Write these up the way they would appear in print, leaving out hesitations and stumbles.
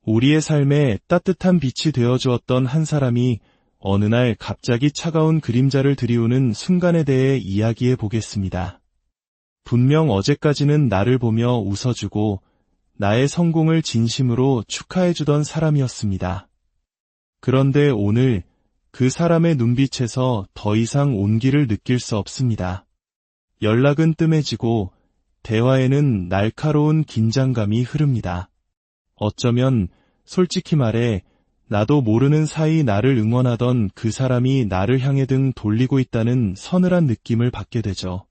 우리의 삶에 따뜻한 빛이 되어주었던 한 사람이 어느 날 갑자기 차가운 그림자를 들이우는 순간에 대해 이야기해 보겠습니다. 분명 어제까지는 나를 보며 웃어주고 나의 성공을 진심으로 축하해주던 사람이었습니다. 그런데 오늘 그 사람의 눈빛에서 더 이상 온기를 느낄 수 없습니다. 연락은 뜸해지고 대화에는 날카로운 긴장감이 흐릅니다. 어쩌면 솔직히 말해 나도 모르는 사이 나를 응원하던 그 사람이 나를 향해 등 돌리고 있다는 서늘한 느낌을 받게 되죠.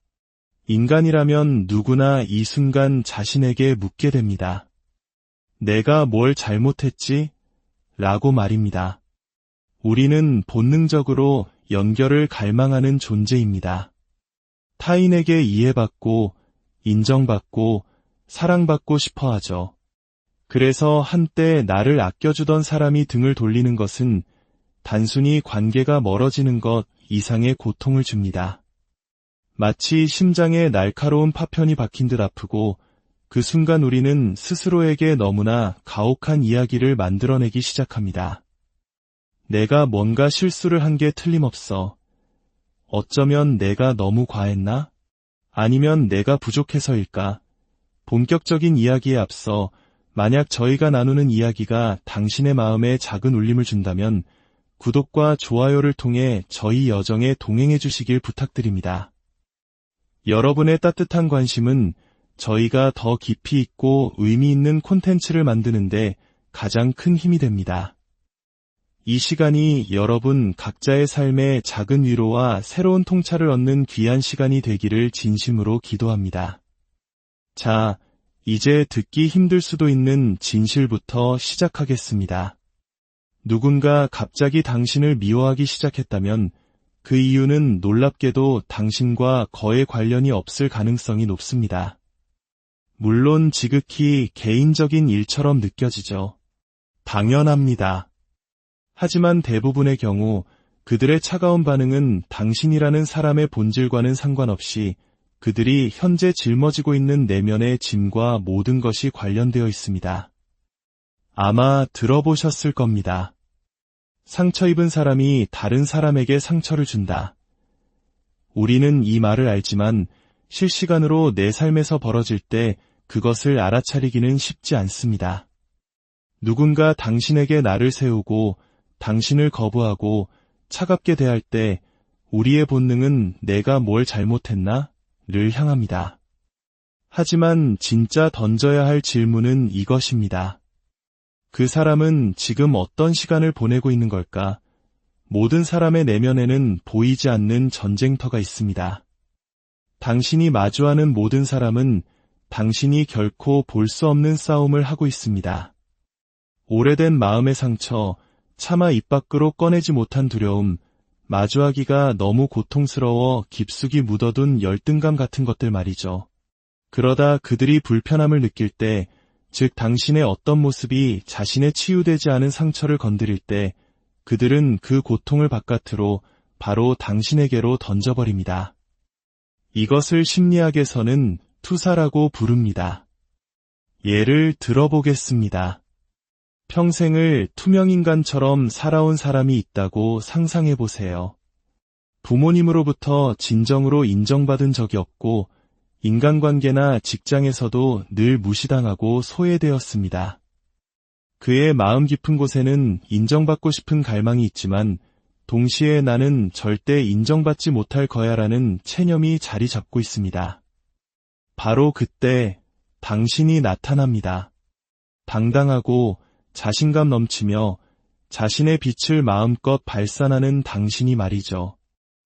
인간이라면 누구나 이 순간 자신에게 묻게 됩니다. 내가 뭘 잘못했지? 라고 말입니다. 우리는 본능적으로 연결을 갈망하는 존재입니다. 타인에게 이해받고, 인정받고, 사랑받고 싶어 하죠. 그래서 한때 나를 아껴주던 사람이 등을 돌리는 것은 단순히 관계가 멀어지는 것 이상의 고통을 줍니다. 마치 심장에 날카로운 파편이 박힌 듯 아프고 그 순간 우리는 스스로에게 너무나 가혹한 이야기를 만들어내기 시작합니다. 내가 뭔가 실수를 한 게 틀림없어. 어쩌면 내가 너무 과했나? 아니면 내가 부족해서일까? 본격적인 이야기에 앞서 만약 저희가 나누는 이야기가 당신의 마음에 작은 울림을 준다면 구독과 좋아요를 통해 저희 여정에 동행해 주시길 부탁드립니다. 여러분의 따뜻한 관심은 저희가 더 깊이 있고 의미 있는 콘텐츠를 만드는데 가장 큰 힘이 됩니다. 이 시간이 여러분 각자의 삶에 작은 위로와 새로운 통찰을 얻는 귀한 시간이 되기를 진심으로 기도합니다. 자, 이제 듣기 힘들 수도 있는 진실부터 시작하겠습니다. 누군가 갑자기 당신을 미워하기 시작했다면 그 이유는 놀랍게도 당신과 거의 관련이 없을 가능성이 높습니다. 물론 지극히 개인적인 일처럼 느껴지죠. 당연합니다. 하지만 대부분의 경우 그들의 차가운 반응은 당신이라는 사람의 본질과는 상관없이 그들이 현재 짊어지고 있는 내면의 짐과 모든 것이 관련되어 있습니다. 아마 들어보셨을 겁니다. 상처 입은 사람이 다른 사람에게 상처를 준다. 우리는 이 말을 알지만 실시간으로 내 삶에서 벌어질 때 그것을 알아차리기는 쉽지 않습니다. 누군가 당신에게 나를 세우고 당신을 거부하고 차갑게 대할 때 우리의 본능은 내가 뭘 잘못했나? 를 향합니다. 하지만 진짜 던져야 할 질문은 이것입니다. 그 사람은 지금 어떤 시간을 보내고 있는 걸까? 모든 사람의 내면에는 보이지 않는 전쟁터가 있습니다. 당신이 마주하는 모든 사람은 당신이 결코 볼 수 없는 싸움을 하고 있습니다. 오래된 마음의 상처, 차마 입 밖으로 꺼내지 못한 두려움, 마주하기가 너무 고통스러워 깊숙이 묻어둔 열등감 같은 것들 말이죠. 그러다 그들이 불편함을 느낄 때, 즉 당신의 어떤 모습이 자신의 치유되지 않은 상처를 건드릴 때 그들은 그 고통을 바깥으로 바로 당신에게로 던져버립니다. 이것을 심리학에서는 투사라고 부릅니다. 예를 들어보겠습니다. 평생을 투명인간처럼 살아온 사람이 있다고 상상해보세요. 부모님으로부터 진정으로 인정받은 적이 없고 인간관계나 직장에서도 늘 무시당하고 소외되었습니다. 그의 마음 깊은 곳에는 인정받고 싶은 갈망이 있지만 동시에 나는 절대 인정받지 못할 거야라는 체념이 자리 잡고 있습니다. 바로 그때 당신이 나타납니다. 당당하고 자신감 넘치며 자신의 빛을 마음껏 발산하는 당신이 말이죠.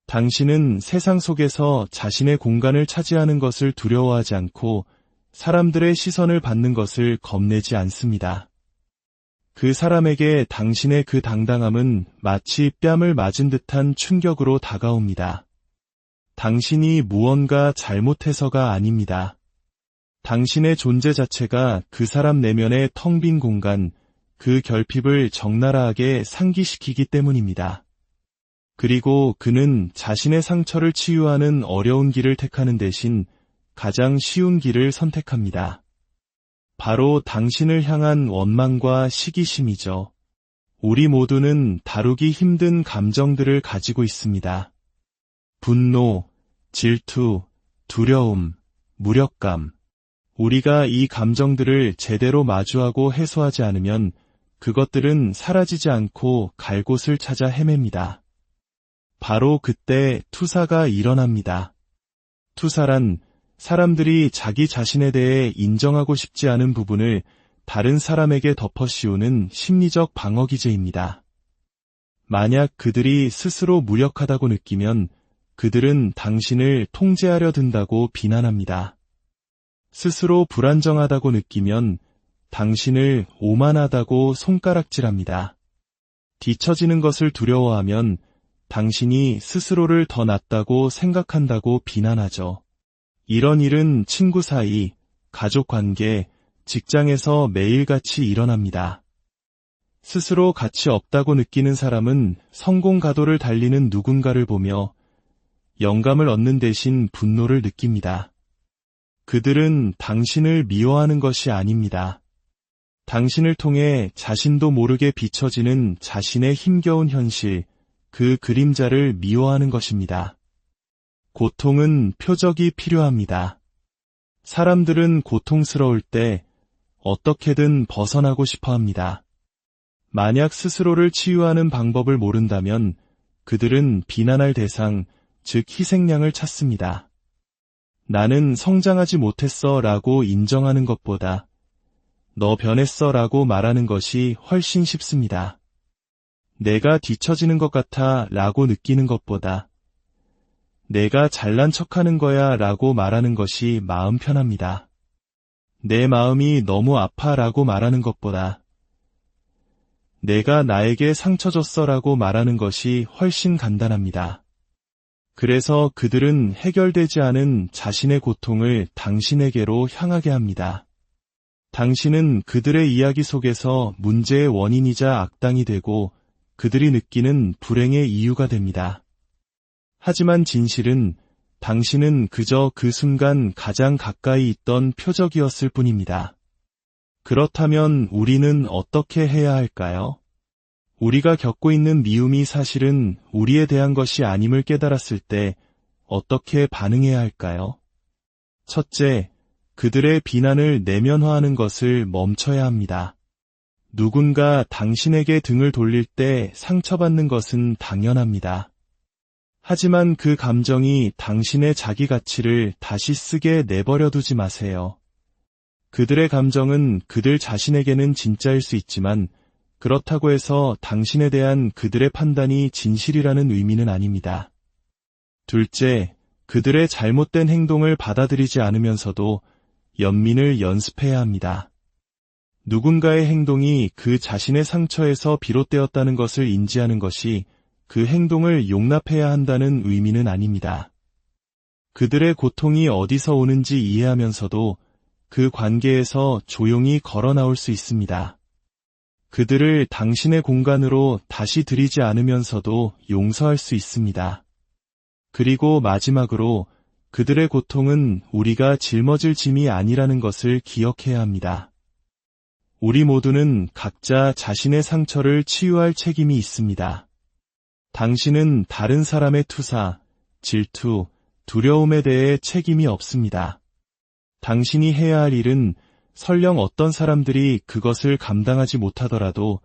당신은 세상 속에서 자신의 공간을 차지하는 것을 두려워하지 않고 사람들의 시선을 받는 것을 겁내지 않습니다. 그 사람에게 당신의 그 당당함은 마치 뺨을 맞은 듯한 충격으로 다가옵니다. 당신이 무언가 잘못해서가 아닙니다. 당신의 존재 자체가 그 사람 내면의 텅 빈 공간, 그 결핍을 적나라하게 상기시키기 때문입니다. 그리고 그는 자신의 상처를 치유하는 어려운 길을 택하는 대신 가장 쉬운 길을 선택합니다. 바로 당신을 향한 원망과 시기심이죠. 우리 모두는 다루기 힘든 감정들을 가지고 있습니다. 분노, 질투, 두려움, 무력감. 우리가 이 감정들을 제대로 마주하고 해소하지 않으면 그것들은 사라지지 않고 갈 곳을 찾아 헤맵니다. 바로 그때 투사가 일어납니다. 투사란 사람들이 자기 자신에 대해 인정하고 싶지 않은 부분을 다른 사람에게 덮어씌우는 심리적 방어기제입니다. 만약 그들이 스스로 무력하다고 느끼면 그들은 당신을 통제하려 든다고 비난합니다. 스스로 불안정하다고 느끼면 당신을 오만하다고 손가락질합니다. 뒤처지는 것을 두려워하면 당신이 스스로를 더 낫다고 생각한다고 비난하죠. 이런 일은 친구 사이, 가족 관계, 직장에서 매일같이 일어납니다. 스스로 가치 없다고 느끼는 사람은 성공 가도를 달리는 누군가를 보며 영감을 얻는 대신 분노를 느낍니다. 그들은 당신을 미워하는 것이 아닙니다. 당신을 통해 자신도 모르게 비춰지는 자신의 힘겨운 현실, 그 그림자를 미워하는 것입니다. 고통은 표적이 필요합니다. 사람들은 고통스러울 때 어떻게든 벗어나고 싶어 합니다. 만약 스스로를 치유하는 방법을 모른다면 그들은 비난할 대상, 즉 희생양을 찾습니다. 나는 성장하지 못했어 라고 인정하는 것보다 너 변했어 라고 말하는 것이 훨씬 쉽습니다. 내가 뒤처지는 것 같아 라고 느끼는 것보다 내가 잘난 척하는 거야 라고 말하는 것이 마음 편합니다. 내 마음이 너무 아파 라고 말하는 것보다 내가 나에게 상처 줬어 라고 말하는 것이 훨씬 간단합니다. 그래서 그들은 해결되지 않은 자신의 고통을 당신에게로 향하게 합니다. 당신은 그들의 이야기 속에서 문제의 원인이자 악당이 되고 그들이 느끼는 불행의 이유가 됩니다. 하지만 진실은 당신은 그저 그 순간 가장 가까이 있던 표적이었을 뿐입니다. 그렇다면 우리는 어떻게 해야 할까요? 우리가 겪고 있는 미움이 사실은 우리에 대한 것이 아님을 깨달았을 때 어떻게 반응해야 할까요? 첫째, 그들의 비난을 내면화하는 것을 멈춰야 합니다. 누군가 당신에게 등을 돌릴 때 상처받는 것은 당연합니다. 하지만 그 감정이 당신의 자기 가치를 다시 쓰게 내버려 두지 마세요. 그들의 감정은 그들 자신에게는 진짜일 수 있지만 그렇다고 해서 당신에 대한 그들의 판단이 진실이라는 의미는 아닙니다. 둘째, 그들의 잘못된 행동을 받아들이지 않으면서도 연민을 연습해야 합니다. 누군가의 행동이 그 자신의 상처에서 비롯되었다는 것을 인지하는 것이 그 행동을 용납해야 한다는 의미는 아닙니다. 그들의 고통이 어디서 오는지 이해하면서도 그 관계에서 조용히 걸어 나올 수 있습니다. 그들을 당신의 공간으로 다시 들이지 않으면서도 용서할 수 있습니다. 그리고 마지막으로 그들의 고통은 우리가 짊어질 짐이 아니라는 것을 기억해야 합니다. 우리 모두는 각자 자신의 상처를 치유할 책임이 있습니다. 당신은 다른 사람의 투사, 질투, 두려움에 대해 책임이 없습니다. 당신이 해야 할 일은 설령 어떤 사람들이 그것을 감당하지 못하더라도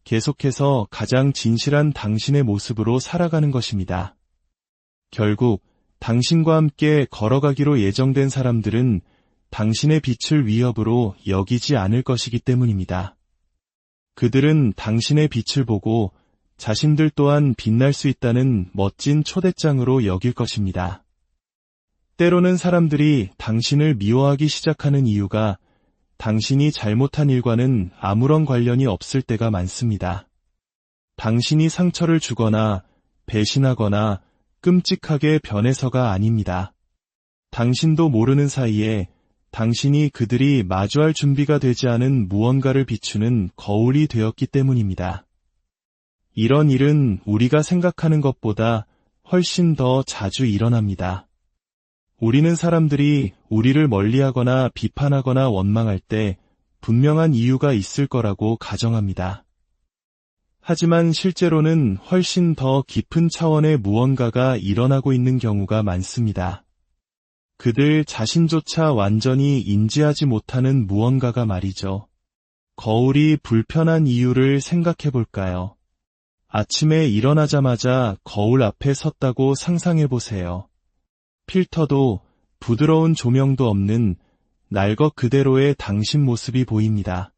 계속해서 가장 진실한 당신의 모습으로 살아가는 것입니다. 결국 당신과 함께 걸어가기로 예정된 사람들은 당신의 빛을 위협으로 여기지 않을 것이기 때문입니다. 그들은 당신의 빛을 보고 자신들 또한 빛날 수 있다는 멋진 초대장으로 여길 것입니다. 때로는 사람들이 당신을 미워하기 시작하는 이유가 당신이 잘못한 일과는 아무런 관련이 없을 때가 많습니다. 당신이 상처를 주거나 배신하거나 끔찍하게 변해서가 아닙니다. 당신도 모르는 사이에 당신이 그들이 마주할 준비가 되지 않은 무언가를 비추는 거울이 되었기 때문입니다. 이런 일은 우리가 생각하는 것보다 훨씬 더 자주 일어납니다. 우리는 사람들이 우리를 멀리하거나 비판하거나 원망할 때 분명한 이유가 있을 거라고 가정합니다. 하지만 실제로는 훨씬 더 깊은 차원의 무언가가 일어나고 있는 경우가 많습니다. 그들 자신조차 완전히 인지하지 못하는 무언가가 말이죠. 거울이 불편한 이유를 생각해 볼까요? 아침에 일어나자마자 거울 앞에 섰다고 상상해 보세요. 필터도 부드러운 조명도 없는 날 것 그대로의 당신 모습이 보입니다.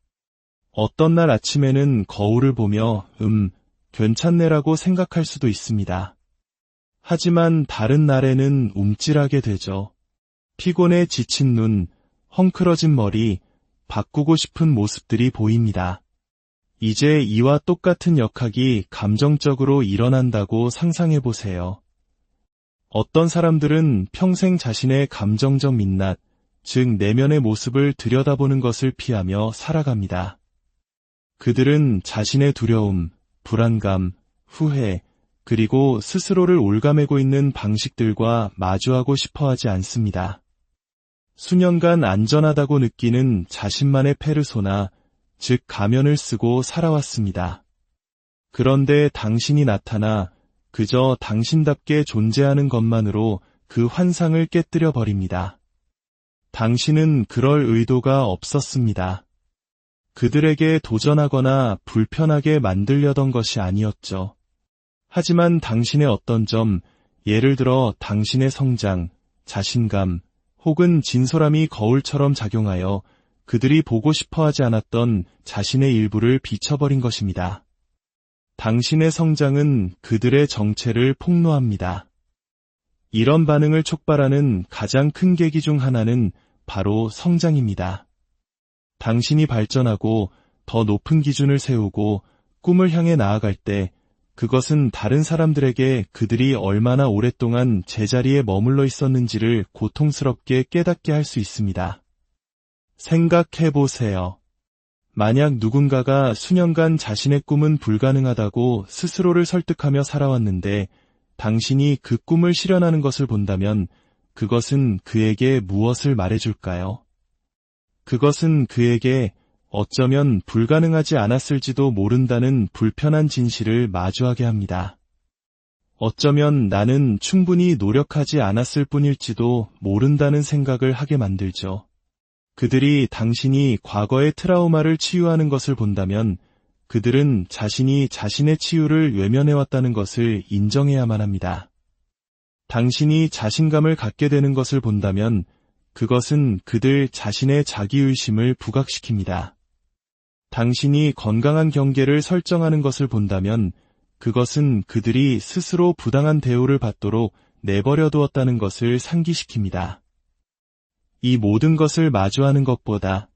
어떤 날 아침에는 거울을 보며 괜찮네라고 생각할 수도 있습니다. 하지만 다른 날에는 움찔하게 되죠. 피곤에 지친 눈, 헝클어진 머리, 바꾸고 싶은 모습들이 보입니다. 이제 이와 똑같은 역학이 감정적으로 일어난다고 상상해 보세요. 어떤 사람들은 평생 자신의 감정적 민낯, 즉 내면의 모습을 들여다보는 것을 피하며 살아갑니다. 그들은 자신의 두려움, 불안감, 후회, 그리고 스스로를 옭아매고 있는 방식들과 마주하고 싶어 하지 않습니다. 수년간 안전하다고 느끼는 자신만의 페르소나, 즉 가면을 쓰고 살아왔습니다. 그런데 당신이 나타나 그저 당신답게 존재하는 것만으로 그 환상을 깨뜨려 버립니다. 당신은 그럴 의도가 없었습니다. 그들에게 도전하거나 불편하게 만들려던 것이 아니었죠. 하지만 당신의 어떤 점, 예를 들어 당신의 성장, 자신감, 혹은 진솔함이 거울처럼 작용하여 그들이 보고 싶어 하지 않았던 자신의 일부를 비춰버린 것입니다. 당신의 성장은 그들의 정체를 폭로합니다. 이런 반응을 촉발하는 가장 큰 계기 중 하나는 바로 성장입니다. 당신이 발전하고 더 높은 기준을 세우고 꿈을 향해 나아갈 때 그것은 다른 사람들에게 그들이 얼마나 오랫동안 제자리에 머물러 있었는지를 고통스럽게 깨닫게 할 수 있습니다. 생각해 보세요. 만약 누군가가 수년간 자신의 꿈은 불가능하다고 스스로를 설득하며 살아왔는데 당신이 그 꿈을 실현하는 것을 본다면 그것은 그에게 무엇을 말해줄까요? 그것은 그에게 어쩌면 불가능하지 않았을지도 모른다는 불편한 진실을 마주하게 합니다. 어쩌면 나는 충분히 노력하지 않았을 뿐일지도 모른다는 생각을 하게 만들죠. 그들이 당신이 과거의 트라우마를 치유하는 것을 본다면 그들은 자신이 자신의 치유를 외면해왔다는 것을 인정해야만 합니다. 당신이 자신감을 갖게 되는 것을 본다면 그것은 그들 자신의 자기의심을 부각시킵니다. 당신이 건강한 경계를 설정하는 것을 본다면 그것은 그들이 스스로 부당한 대우를 받도록 내버려 두었다는 것을 상기시킵니다. 이 모든 것을 마주하는 것보다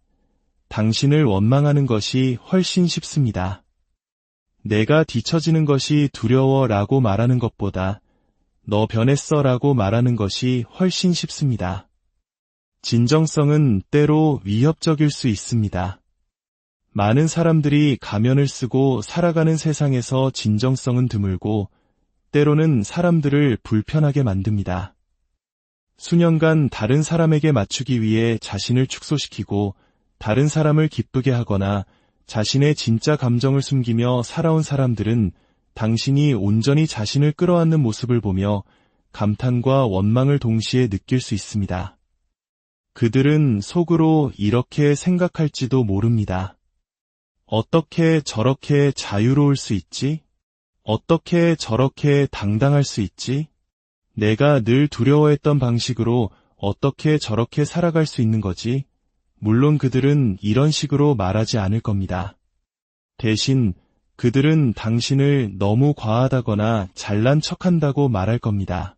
당신을 원망하는 것이 훨씬 쉽습니다. 내가 뒤처지는 것이 두려워라고 말하는 것보다 너 변했어라고 말하는 것이 훨씬 쉽습니다. 진정성은 때로 위협적일 수 있습니다. 많은 사람들이 가면을 쓰고 살아가는 세상에서 진정성은 드물고 때로는 사람들을 불편하게 만듭니다. 수년간 다른 사람에게 맞추기 위해 자신을 축소시키고 다른 사람을 기쁘게 하거나 자신의 진짜 감정을 숨기며 살아온 사람들은 당신이 온전히 자신을 끌어안는 모습을 보며 감탄과 원망을 동시에 느낄 수 있습니다. 그들은 속으로 이렇게 생각할지도 모릅니다. 어떻게 저렇게 자유로울 수 있지? 어떻게 저렇게 당당할 수 있지? 내가 늘 두려워했던 방식으로 어떻게 저렇게 살아갈 수 있는 거지? 물론 그들은 이런 식으로 말하지 않을 겁니다. 대신 그들은 당신을 너무 과하다거나 잘난 척한다고 말할 겁니다.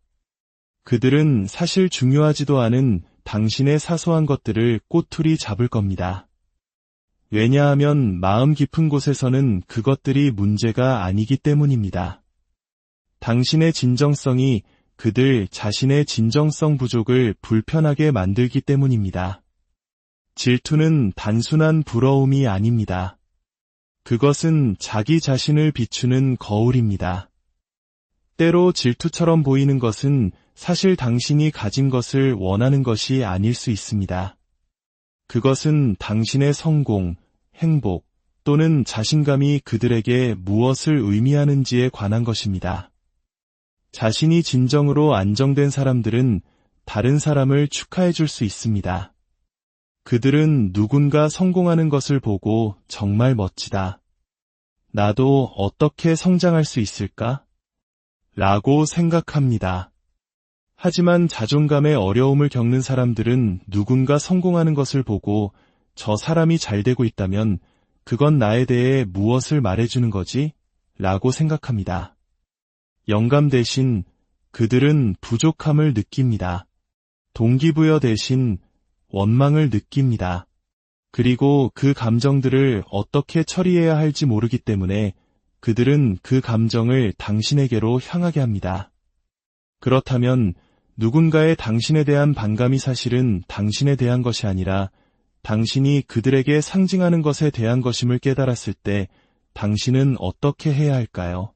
그들은 사실 중요하지도 않은 당신의 사소한 것들을 꼬투리 잡을 겁니다. 왜냐하면 마음 깊은 곳에서는 그것들이 문제가 아니기 때문입니다. 당신의 진정성이 그들 자신의 진정성 부족을 불편하게 만들기 때문입니다. 질투는 단순한 부러움이 아닙니다. 그것은 자기 자신을 비추는 거울입니다. 때로 질투처럼 보이는 것은 사실 당신이 가진 것을 원하는 것이 아닐 수 있습니다. 그것은 당신의 성공, 행복 또는 자신감이 그들에게 무엇을 의미하는지에 관한 것입니다. 자신이 진정으로 안정된 사람들은 다른 사람을 축하해 줄 수 있습니다. 그들은 누군가 성공하는 것을 보고 정말 멋지다. 나도 어떻게 성장할 수 있을까? 라고 생각합니다. 하지만 자존감의 어려움을 겪는 사람들은 누군가 성공하는 것을 보고 저 사람이 잘 되고 있다면 그건 나에 대해 무엇을 말해주는 거지? 라고 생각합니다. 영감 대신 그들은 부족함을 느낍니다. 동기부여 대신 원망을 느낍니다. 그리고 그 감정들을 어떻게 처리해야 할지 모르기 때문에 그들은 그 감정을 당신에게로 향하게 합니다. 그렇다면 누군가의 당신에 대한 반감이 사실은 당신에 대한 것이 아니라 당신이 그들에게 상징하는 것에 대한 것임을 깨달았을 때 당신은 어떻게 해야 할까요?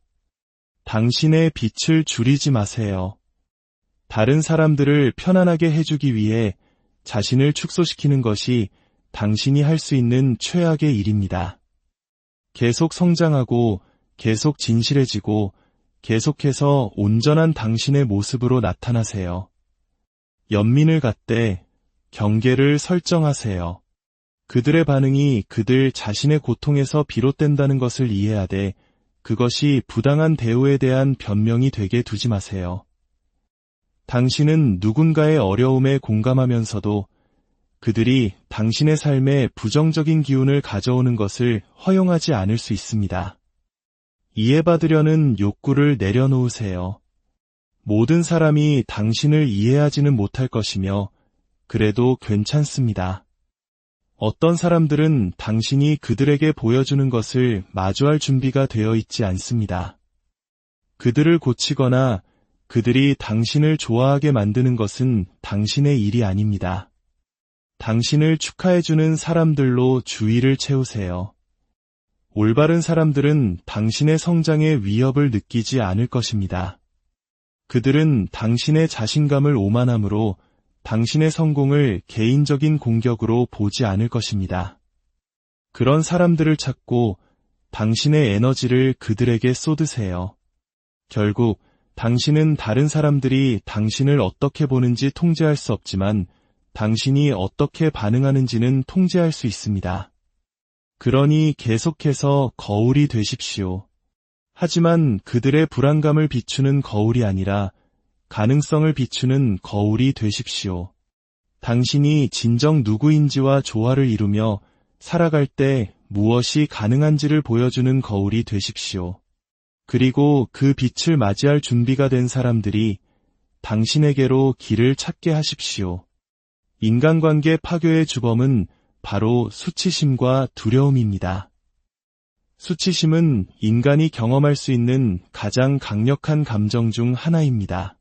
당신의 빛을 줄이지 마세요. 다른 사람들을 편안하게 해주기 위해 자신을 축소시키는 것이 당신이 할 수 있는 최악의 일입니다. 계속 성장하고 계속 진실해지고 계속해서 온전한 당신의 모습으로 나타나세요. 연민을 갖되 경계를 설정하세요. 그들의 반응이 그들 자신의 고통에서 비롯된다는 것을 이해하되 그것이 부당한 대우에 대한 변명이 되게 두지 마세요. 당신은 누군가의 어려움에 공감하면서도 그들이 당신의 삶에 부정적인 기운을 가져오는 것을 허용하지 않을 수 있습니다. 이해받으려는 욕구를 내려놓으세요. 모든 사람이 당신을 이해하지는 못할 것이며 그래도 괜찮습니다. 어떤 사람들은 당신이 그들에게 보여주는 것을 마주할 준비가 되어 있지 않습니다. 그들을 고치거나 그들이 당신을 좋아하게 만드는 것은 당신의 일이 아닙니다. 당신을 축하해주는 사람들로 주의를 채우세요. 올바른 사람들은 당신의 성장에 위협을 느끼지 않을 것입니다. 그들은 당신의 자신감을 오만함으로 당신의 성공을 개인적인 공격으로 보지 않을 것입니다. 그런 사람들을 찾고 당신의 에너지를 그들에게 쏟으세요. 결국 당신은 다른 사람들이 당신을 어떻게 보는지 통제할 수 없지만 당신이 어떻게 반응하는지는 통제할 수 있습니다. 그러니 계속해서 거울이 되십시오. 하지만 그들의 불안감을 비추는 거울이 아니라 가능성을 비추는 거울이 되십시오. 당신이 진정 누구인지와 조화를 이루며 살아갈 때 무엇이 가능한지를 보여주는 거울이 되십시오. 그리고 그 빛을 맞이할 준비가 된 사람들이 당신에게로 길을 찾게 하십시오. 인간관계 파괴의 주범은 바로 수치심과 두려움입니다. 수치심은 인간이 경험할 수 있는 가장 강력한 감정 중 하나입니다.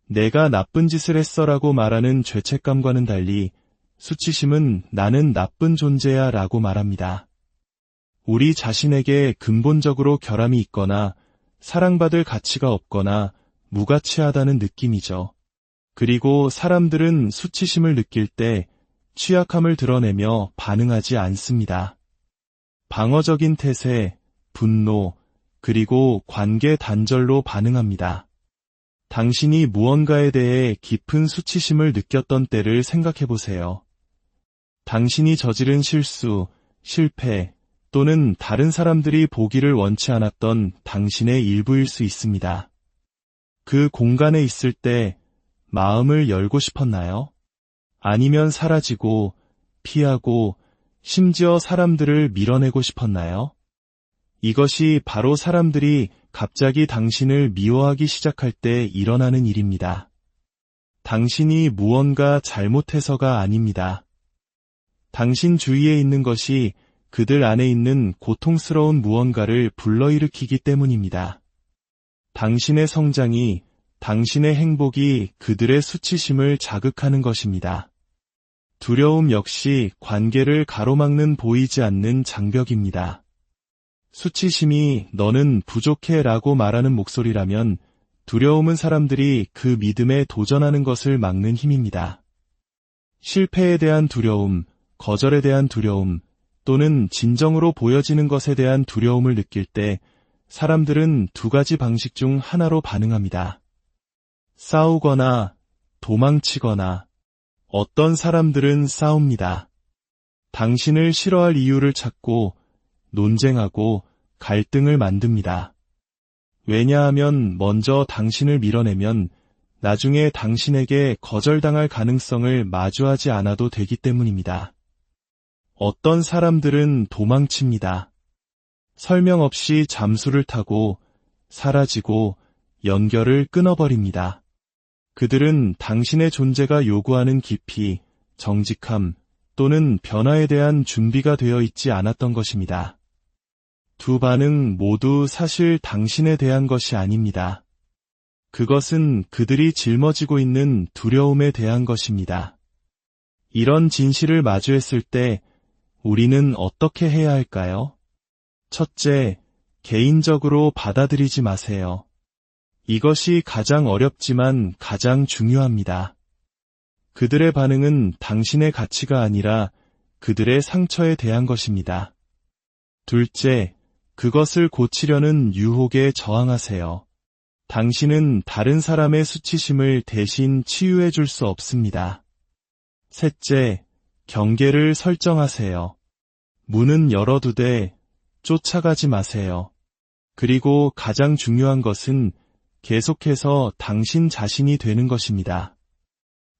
내가 나쁜 짓을 했어라고 말하는 죄책감과는 달리 수치심은 나는 나쁜 존재야 라고 말합니다. 우리 자신에게 근본적으로 결함이 있거나 사랑받을 가치가 없거나 무가치하다는 느낌이죠. 그리고 사람들은 수치심을 느낄 때 취약함을 드러내며 반응하지 않습니다. 방어적인 태세, 분노, 그리고 관계 단절로 반응합니다. 당신이 무언가에 대해 깊은 수치심을 느꼈던 때를 생각해보세요. 당신이 저지른 실수, 실패, 또는 다른 사람들이 보기를 원치 않았던 당신의 일부일 수 있습니다. 그 공간에 있을 때 마음을 열고 싶었나요? 아니면 사라지고, 피하고, 심지어 사람들을 밀어내고 싶었나요? 이것이 바로 사람들이 갑자기 당신을 미워하기 시작할 때 일어나는 일입니다. 당신이 무언가 잘못해서가 아닙니다. 당신 주위에 있는 것이 그들 안에 있는 고통스러운 무언가를 불러일으키기 때문입니다. 당신의 성장이, 당신의 행복이 그들의 수치심을 자극하는 것입니다. 두려움 역시 관계를 가로막는 보이지 않는 장벽입니다. 수치심이 너는 부족해 라고 말하는 목소리라면 두려움은 사람들이 그 믿음에 도전하는 것을 막는 힘입니다. 실패에 대한 두려움, 거절에 대한 두려움 또는 진정으로 보여지는 것에 대한 두려움을 느낄 때 사람들은 두 가지 방식 중 하나로 반응합니다. 싸우거나 도망치거나. 어떤 사람들은 싸웁니다. 당신을 싫어할 이유를 찾고 논쟁하고 갈등을 만듭니다. 왜냐하면 먼저 당신을 밀어내면 나중에 당신에게 거절당할 가능성을 마주하지 않아도 되기 때문입니다. 어떤 사람들은 도망칩니다. 설명 없이 잠수를 타고 사라지고 연결을 끊어버립니다. 그들은 당신의 존재가 요구하는 깊이, 정직함 또는 변화에 대한 준비가 되어 있지 않았던 것입니다. 두 반응 모두 사실 당신에 대한 것이 아닙니다. 그것은 그들이 짊어지고 있는 두려움에 대한 것입니다. 이런 진실을 마주했을 때 우리는 어떻게 해야 할까요? 첫째, 개인적으로 받아들이지 마세요. 이것이 가장 어렵지만 가장 중요합니다. 그들의 반응은 당신의 가치가 아니라 그들의 상처에 대한 것입니다. 둘째, 그것을 고치려는 유혹에 저항하세요. 당신은 다른 사람의 수치심을 대신 치유해 줄 수 없습니다. 셋째, 경계를 설정하세요. 문은 열어두되 쫓아가지 마세요. 그리고 가장 중요한 것은 계속해서 당신 자신이 되는 것입니다.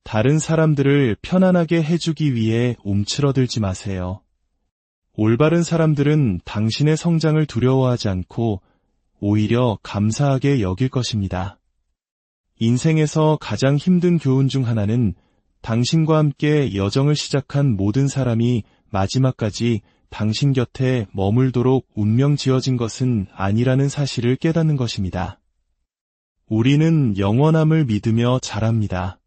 다른 사람들을 편안하게 해주기 위해 움츠러들지 마세요. 올바른 사람들은 당신의 성장을 두려워하지 않고 오히려 감사하게 여길 것입니다. 인생에서 가장 힘든 교훈 중 하나는 당신과 함께 여정을 시작한 모든 사람이 마지막까지 당신 곁에 머물도록 운명 지어진 것은 아니라는 사실을 깨닫는 것입니다. 우리는 영원함을 믿으며 자랍니다.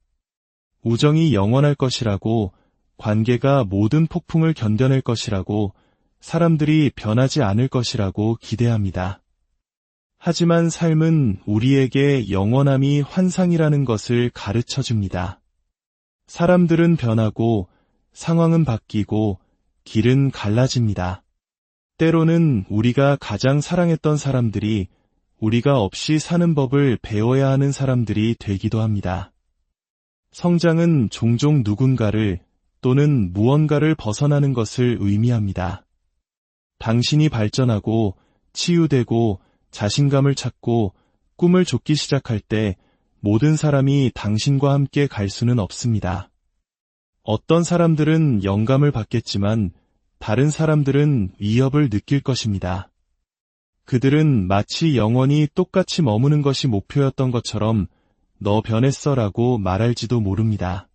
우정이 영원할 것이라고, 관계가 모든 폭풍을 견뎌낼 것이라고, 사람들이 변하지 않을 것이라고 기대합니다. 하지만 삶은 우리에게 영원함이 환상이라는 것을 가르쳐 줍니다. 사람들은 변하고, 상황은 바뀌고, 길은 갈라집니다. 때로는 우리가 가장 사랑했던 사람들이 우리가 없이 사는 법을 배워야 하는 사람들이 되기도 합니다. 성장은 종종 누군가를 또는 무언가를 벗어나는 것을 의미합니다. 당신이 발전하고 치유되고 자신감을 찾고 꿈을 좇기 시작할 때 모든 사람이 당신과 함께 갈 수는 없습니다. 어떤 사람들은 영감을 받겠지만 다른 사람들은 위협을 느낄 것입니다. 그들은 마치 영원히 똑같이 머무는 것이 목표였던 것처럼 너 변했어라고 말할지도 모릅니다.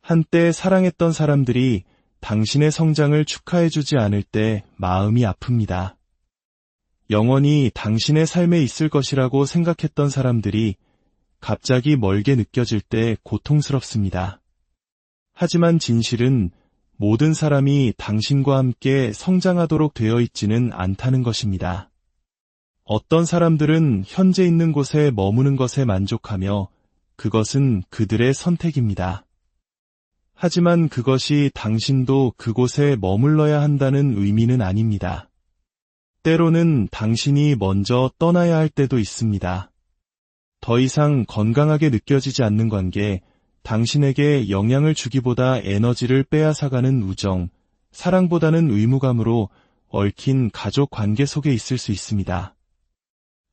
한때 사랑했던 사람들이 당신의 성장을 축하해주지 않을 때 마음이 아픕니다. 영원히 당신의 삶에 있을 것이라고 생각했던 사람들이 갑자기 멀게 느껴질 때 고통스럽습니다. 하지만 진실은 모든 사람이 당신과 함께 성장하도록 되어 있지는 않다는 것입니다. 어떤 사람들은 현재 있는 곳에 머무는 것에 만족하며 그것은 그들의 선택입니다. 하지만 그것이 당신도 그곳에 머물러야 한다는 의미는 아닙니다. 때로는 당신이 먼저 떠나야 할 때도 있습니다. 더 이상 건강하게 느껴지지 않는 관계, 당신에게 영향을 주기보다 에너지를 빼앗아가는 우정, 사랑보다는 의무감으로 얽힌 가족 관계 속에 있을 수 있습니다.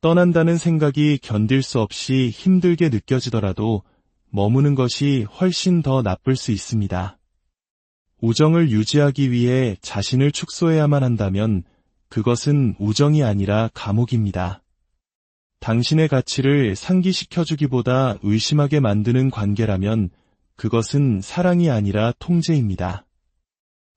떠난다는 생각이 견딜 수 없이 힘들게 느껴지더라도 머무는 것이 훨씬 더 나쁠 수 있습니다. 우정을 유지하기 위해 자신을 축소해야만 한다면 그것은 우정이 아니라 감옥입니다. 당신의 가치를 상기시켜주기보다 의심하게 만드는 관계라면 그것은 사랑이 아니라 통제입니다.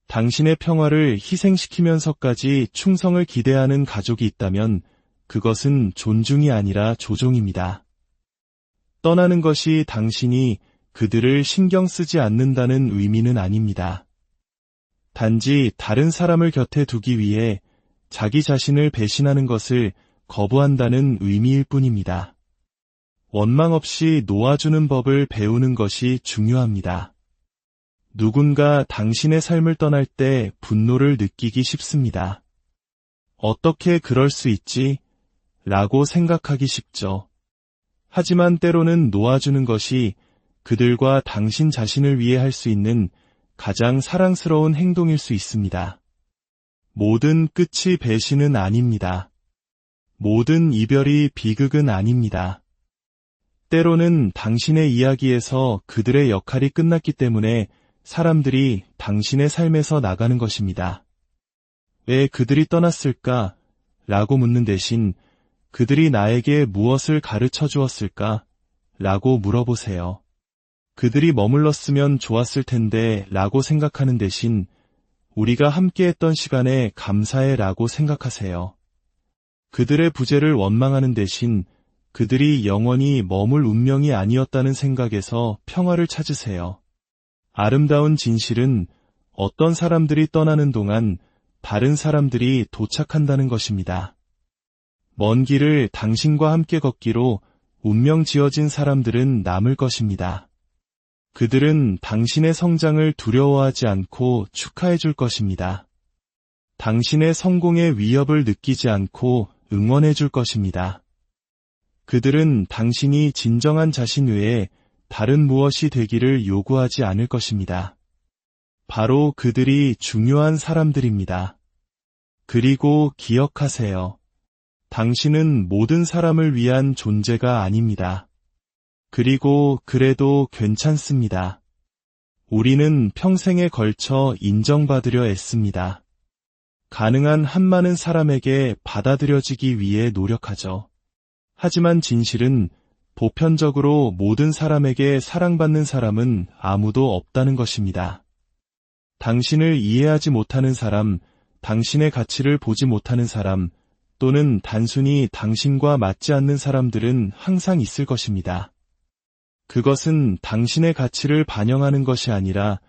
당신의 평화를 희생시키면서까지 충성을 기대하는 가족이 있다면 그것은 존중이 아니라 조종입니다. 떠나는 것이 당신이 그들을 신경 쓰지 않는다는 의미는 아닙니다. 단지 다른 사람을 곁에 두기 위해 자기 자신을 배신하는 것을 거부한다는 의미일 뿐입니다. 원망 없이 놓아주는 법을 배우는 것이 중요합니다. 누군가 당신의 삶을 떠날 때 분노를 느끼기 쉽습니다. 어떻게 그럴 수 있지? 라고 생각하기 쉽죠. 하지만 때로는 놓아주는 것이 그들과 당신 자신을 위해 할 수 있는 가장 사랑스러운 행동일 수 있습니다. 모든 끝이 배신은 아닙니다. 모든 이별이 비극은 아닙니다. 때로는 당신의 이야기에서 그들의 역할이 끝났기 때문에 사람들이 당신의 삶에서 나가는 것입니다. 왜 그들이 떠났을까? 라고 묻는 대신 그들이 나에게 무엇을 가르쳐 주었을까? 라고 물어보세요. 그들이 머물렀으면 좋았을 텐데 라고 생각하는 대신 우리가 함께했던 시간에 감사해 라고 생각하세요. 그들의 부재를 원망하는 대신 그들이 영원히 머물 운명이 아니었다는 생각에서 평화를 찾으세요. 아름다운 진실은 어떤 사람들이 떠나는 동안 다른 사람들이 도착한다는 것입니다. 먼 길을 당신과 함께 걷기로 운명 지어진 사람들은 남을 것입니다. 그들은 당신의 성장을 두려워하지 않고 축하해 줄 것입니다. 당신의 성공의 위협을 느끼지 않고 응원해 줄 것입니다. 그들은 당신이 진정한 자신 외에 다른 무엇이 되기를 요구하지 않을 것입니다. 바로 그들이 중요한 사람들입니다. 그리고 기억하세요. 당신은 모든 사람을 위한 존재가 아닙니다. 그리고 그래도 괜찮습니다. 우리는 평생에 걸쳐 인정받으려 애씁니다. 가능한 한 많은 사람에게 받아들여지기 위해 노력하죠. 하지만 진실은 보편적으로 모든 사람에게 사랑받는 사람은 아무도 없다는 것입니다. 당신을 이해하지 못하는 사람, 당신의 가치를 보지 못하는 사람, 또는 단순히 당신과 맞지 않는 사람들은 항상 있을 것입니다. 그것은 당신의 가치를 반영하는 것이 아니라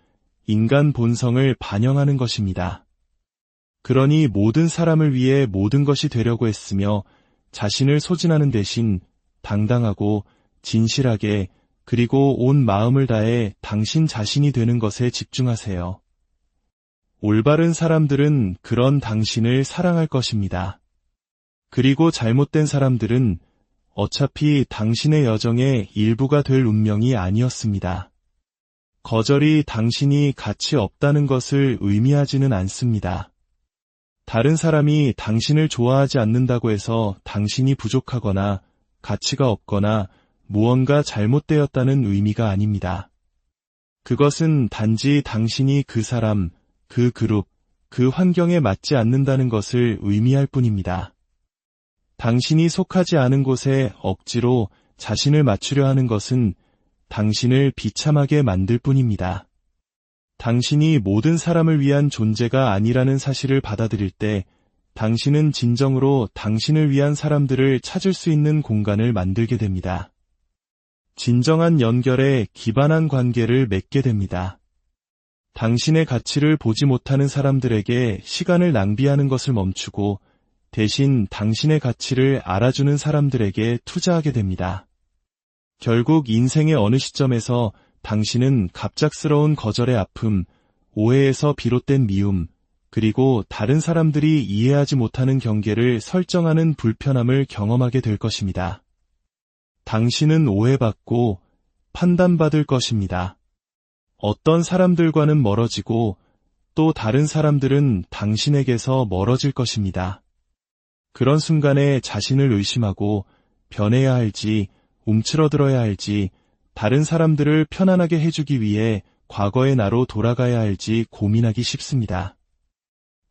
인간 본성을 반영하는 것입니다. 그러니 모든 사람을 위해 모든 것이 되려고 했으며 자신을 소진하는 대신 당당하고 진실하게 그리고 온 마음을 다해 당신 자신이 되는 것에 집중하세요. 올바른 사람들은 그런 당신을 사랑할 것입니다. 그리고 잘못된 사람들은 어차피 당신의 여정의 일부가 될 운명이 아니었습니다. 거절이 당신이 가치 없다는 것을 의미하지는 않습니다. 다른 사람이 당신을 좋아하지 않는다고 해서 당신이 부족하거나 가치가 없거나 무언가 잘못되었다는 의미가 아닙니다. 그것은 단지 당신이 그 사람, 그 그룹, 그 환경에 맞지 않는다는 것을 의미할 뿐입니다. 당신이 속하지 않은 곳에 억지로 자신을 맞추려 하는 것은 당신을 비참하게 만들 뿐입니다. 당신이 모든 사람을 위한 존재가 아니라는 사실을 받아들일 때 당신은 진정으로 당신을 위한 사람들을 찾을 수 있는 공간을 만들게 됩니다. 진정한 연결에 기반한 관계를 맺게 됩니다. 당신의 가치를 보지 못하는 사람들에게 시간을 낭비하는 것을 멈추고 대신 당신의 가치를 알아주는 사람들에게 투자하게 됩니다. 결국 인생의 어느 시점에서 당신은 갑작스러운 거절의 아픔, 오해에서 비롯된 미움, 그리고 다른 사람들이 이해하지 못하는 경계를 설정하는 불편함을 경험하게 될 것입니다. 당신은 오해받고 판단받을 것입니다. 어떤 사람들과는 멀어지고 또 다른 사람들은 당신에게서 멀어질 것입니다. 그런 순간에 자신을 의심하고 변해야 할지, 움츠러들어야 할지, 다른 사람들을 편안하게 해주기 위해 과거의 나로 돌아가야 할지 고민하기 쉽습니다.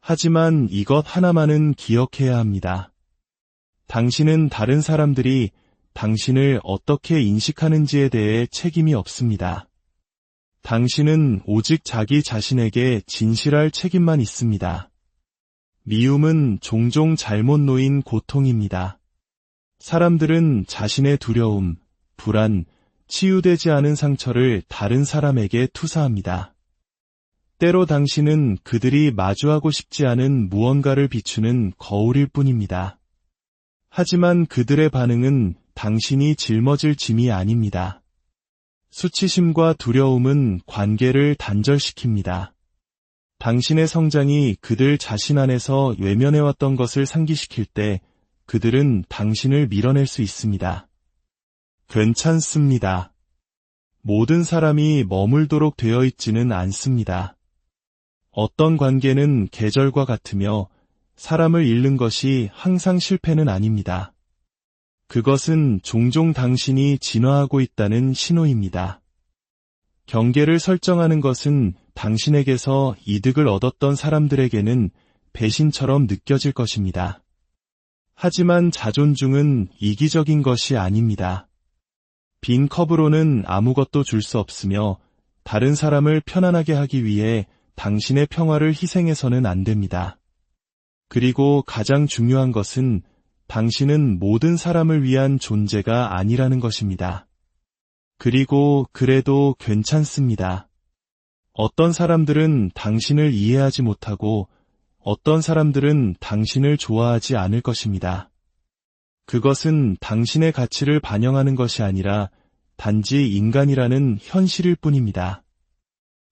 하지만 이것 하나만은 기억해야 합니다. 당신은 다른 사람들이 당신을 어떻게 인식하는지에 대해 책임이 없습니다. 당신은 오직 자기 자신에게 진실할 책임만 있습니다. 미움은 종종 잘못 놓인 고통입니다. 사람들은 자신의 두려움, 불안, 치유되지 않은 상처를 다른 사람에게 투사합니다. 때로 당신은 그들이 마주하고 싶지 않은 무언가를 비추는 거울일 뿐입니다. 하지만 그들의 반응은 당신이 짊어질 짐이 아닙니다. 수치심과 두려움은 관계를 단절시킵니다. 당신의 성장이 그들 자신 안에서 외면해왔던 것을 상기시킬 때 그들은 당신을 밀어낼 수 있습니다. 괜찮습니다. 모든 사람이 머물도록 되어 있지는 않습니다. 어떤 관계는 계절과 같으며 사람을 잃는 것이 항상 실패는 아닙니다. 그것은 종종 당신이 진화하고 있다는 신호입니다. 경계를 설정하는 것은 당신에게서 이득을 얻었던 사람들에게는 배신처럼 느껴질 것입니다. 하지만 자존중은 이기적인 것이 아닙니다. 빈 컵으로는 아무것도 줄 수 없으며 다른 사람을 편안하게 하기 위해 당신의 평화를 희생해서는 안 됩니다. 그리고 가장 중요한 것은 당신은 모든 사람을 위한 존재가 아니라는 것입니다. 그리고 그래도 괜찮습니다. 어떤 사람들은 당신을 이해하지 못하고 어떤 사람들은 당신을 좋아하지 않을 것입니다. 그것은 당신의 가치를 반영하는 것이 아니라 단지 인간이라는 현실일 뿐입니다.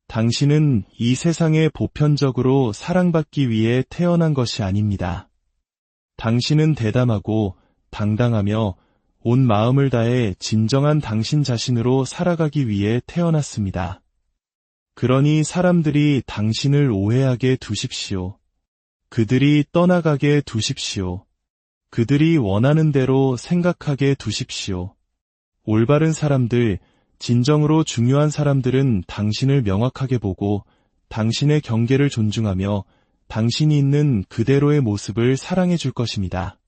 당신은 이 세상에 보편적으로 사랑받기 위해 태어난 것이 아닙니다. 당신은 대담하고 당당하며 온 마음을 다해 진정한 당신 자신으로 살아가기 위해 태어났습니다. 그러니 사람들이 당신을 오해하게 두십시오. 그들이 떠나가게 두십시오. 그들이 원하는 대로 생각하게 두십시오. 올바른 사람들, 진정으로 중요한 사람들은 당신을 명확하게 보고 당신의 경계를 존중하며 당신이 있는 그대로의 모습을 사랑해 줄 것입니다.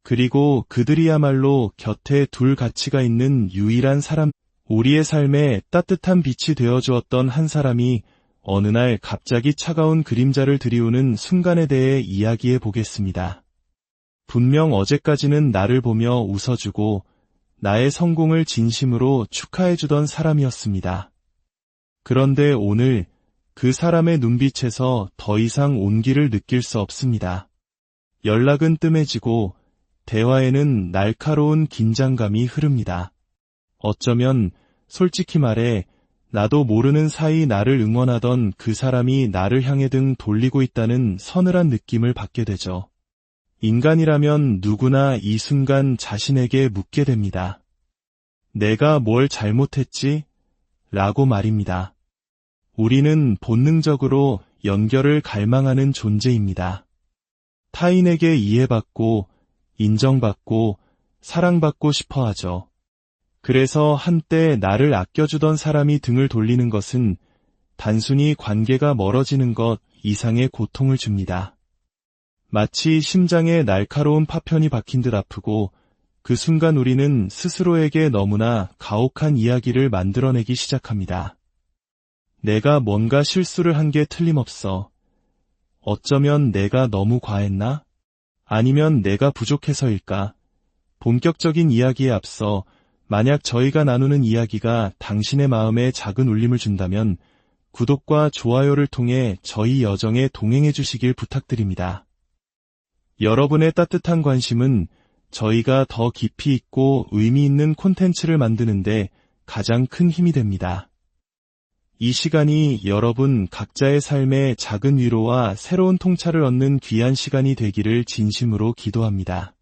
그리고 그들이야말로 곁에 둘 가치가 있는 유일한 사람, 우리의 삶에 따뜻한 빛이 되어 주었던 한 사람이 어느 날 갑자기 차가운 그림자를 들이우는 순간에 대해 이야기해 보겠습니다. 분명 어제까지는 나를 보며 웃어주고 나의 성공을 진심으로 축하해주던 사람이었습니다. 그런데 오늘 그 사람의 눈빛에서 더 이상 온기를 느낄 수 없습니다. 연락은 뜸해지고 대화에는 날카로운 긴장감이 흐릅니다. 어쩌면 솔직히 말해 나도 모르는 사이 나를 응원하던 그 사람이 나를 향해 등 돌리고 있다는 서늘한 느낌을 받게 되죠. 인간이라면 누구나 이 순간 자신에게 묻게 됩니다. 내가 뭘 잘못했지? 라고 말입니다. 우리는 본능적으로 연결을 갈망하는 존재입니다. 타인에게 이해받고, 인정받고, 사랑받고 싶어 하죠. 그래서 한때 나를 아껴주던 사람이 등을 돌리는 것은 단순히 관계가 멀어지는 것 이상의 고통을 줍니다. 마치 심장에 날카로운 파편이 박힌 듯 아프고 그 순간 우리는 스스로에게 너무나 가혹한 이야기를 만들어내기 시작합니다. 내가 뭔가 실수를 한 게 틀림없어. 어쩌면 내가 너무 과했나? 아니면 내가 부족해서일까? 본격적인 이야기에 앞서 만약 저희가 나누는 이야기가 당신의 마음에 작은 울림을 준다면 구독과 좋아요를 통해 저희 여정에 동행해 주시길 부탁드립니다. 여러분의 따뜻한 관심은 저희가 더 깊이 있고 의미 있는 콘텐츠를 만드는데 가장 큰 힘이 됩니다. 이 시간이 여러분 각자의 삶에 작은 위로와 새로운 통찰을 얻는 귀한 시간이 되기를 진심으로 기도합니다.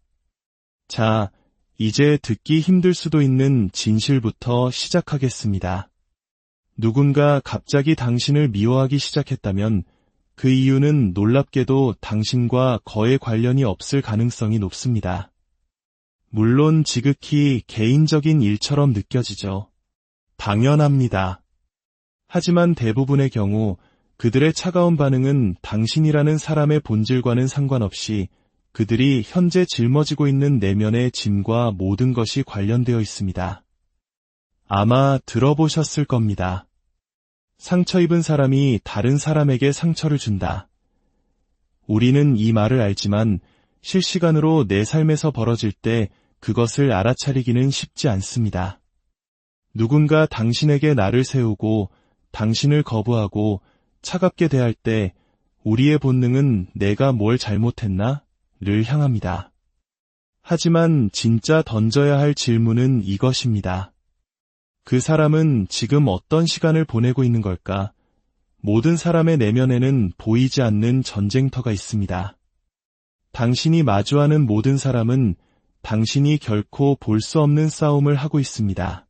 자, 이제 듣기 힘들 수도 있는 진실부터 시작하겠습니다. 누군가 갑자기 당신을 미워하기 시작했다면 그 이유는 놀랍게도 당신과 거의 관련이 없을 가능성이 높습니다. 물론 지극히 개인적인 일처럼 느껴지죠. 당연합니다. 하지만 대부분의 경우 그들의 차가운 반응은 당신이라는 사람의 본질과는 상관없이 그들이 현재 짊어지고 있는 내면의 짐과 모든 것이 관련되어 있습니다. 아마 들어보셨을 겁니다. 상처 입은 사람이 다른 사람에게 상처를 준다. 우리는 이 말을 알지만 실시간으로 내 삶에서 벌어질 때 그것을 알아차리기는 쉽지 않습니다. 누군가 당신에게 나를 세우고 당신을 거부하고 차갑게 대할 때 우리의 본능은 내가 뭘 잘못했나? 를 향합니다. 하지만 진짜 던져야 할 질문은 이것입니다. 그 사람은 지금 어떤 시간을 보내고 있는 걸까? 모든 사람의 내면에는 보이지 않는 전쟁터가 있습니다. 당신이 마주하는 모든 사람은 당신이 결코 볼 수 없는 싸움을 하고 있습니다.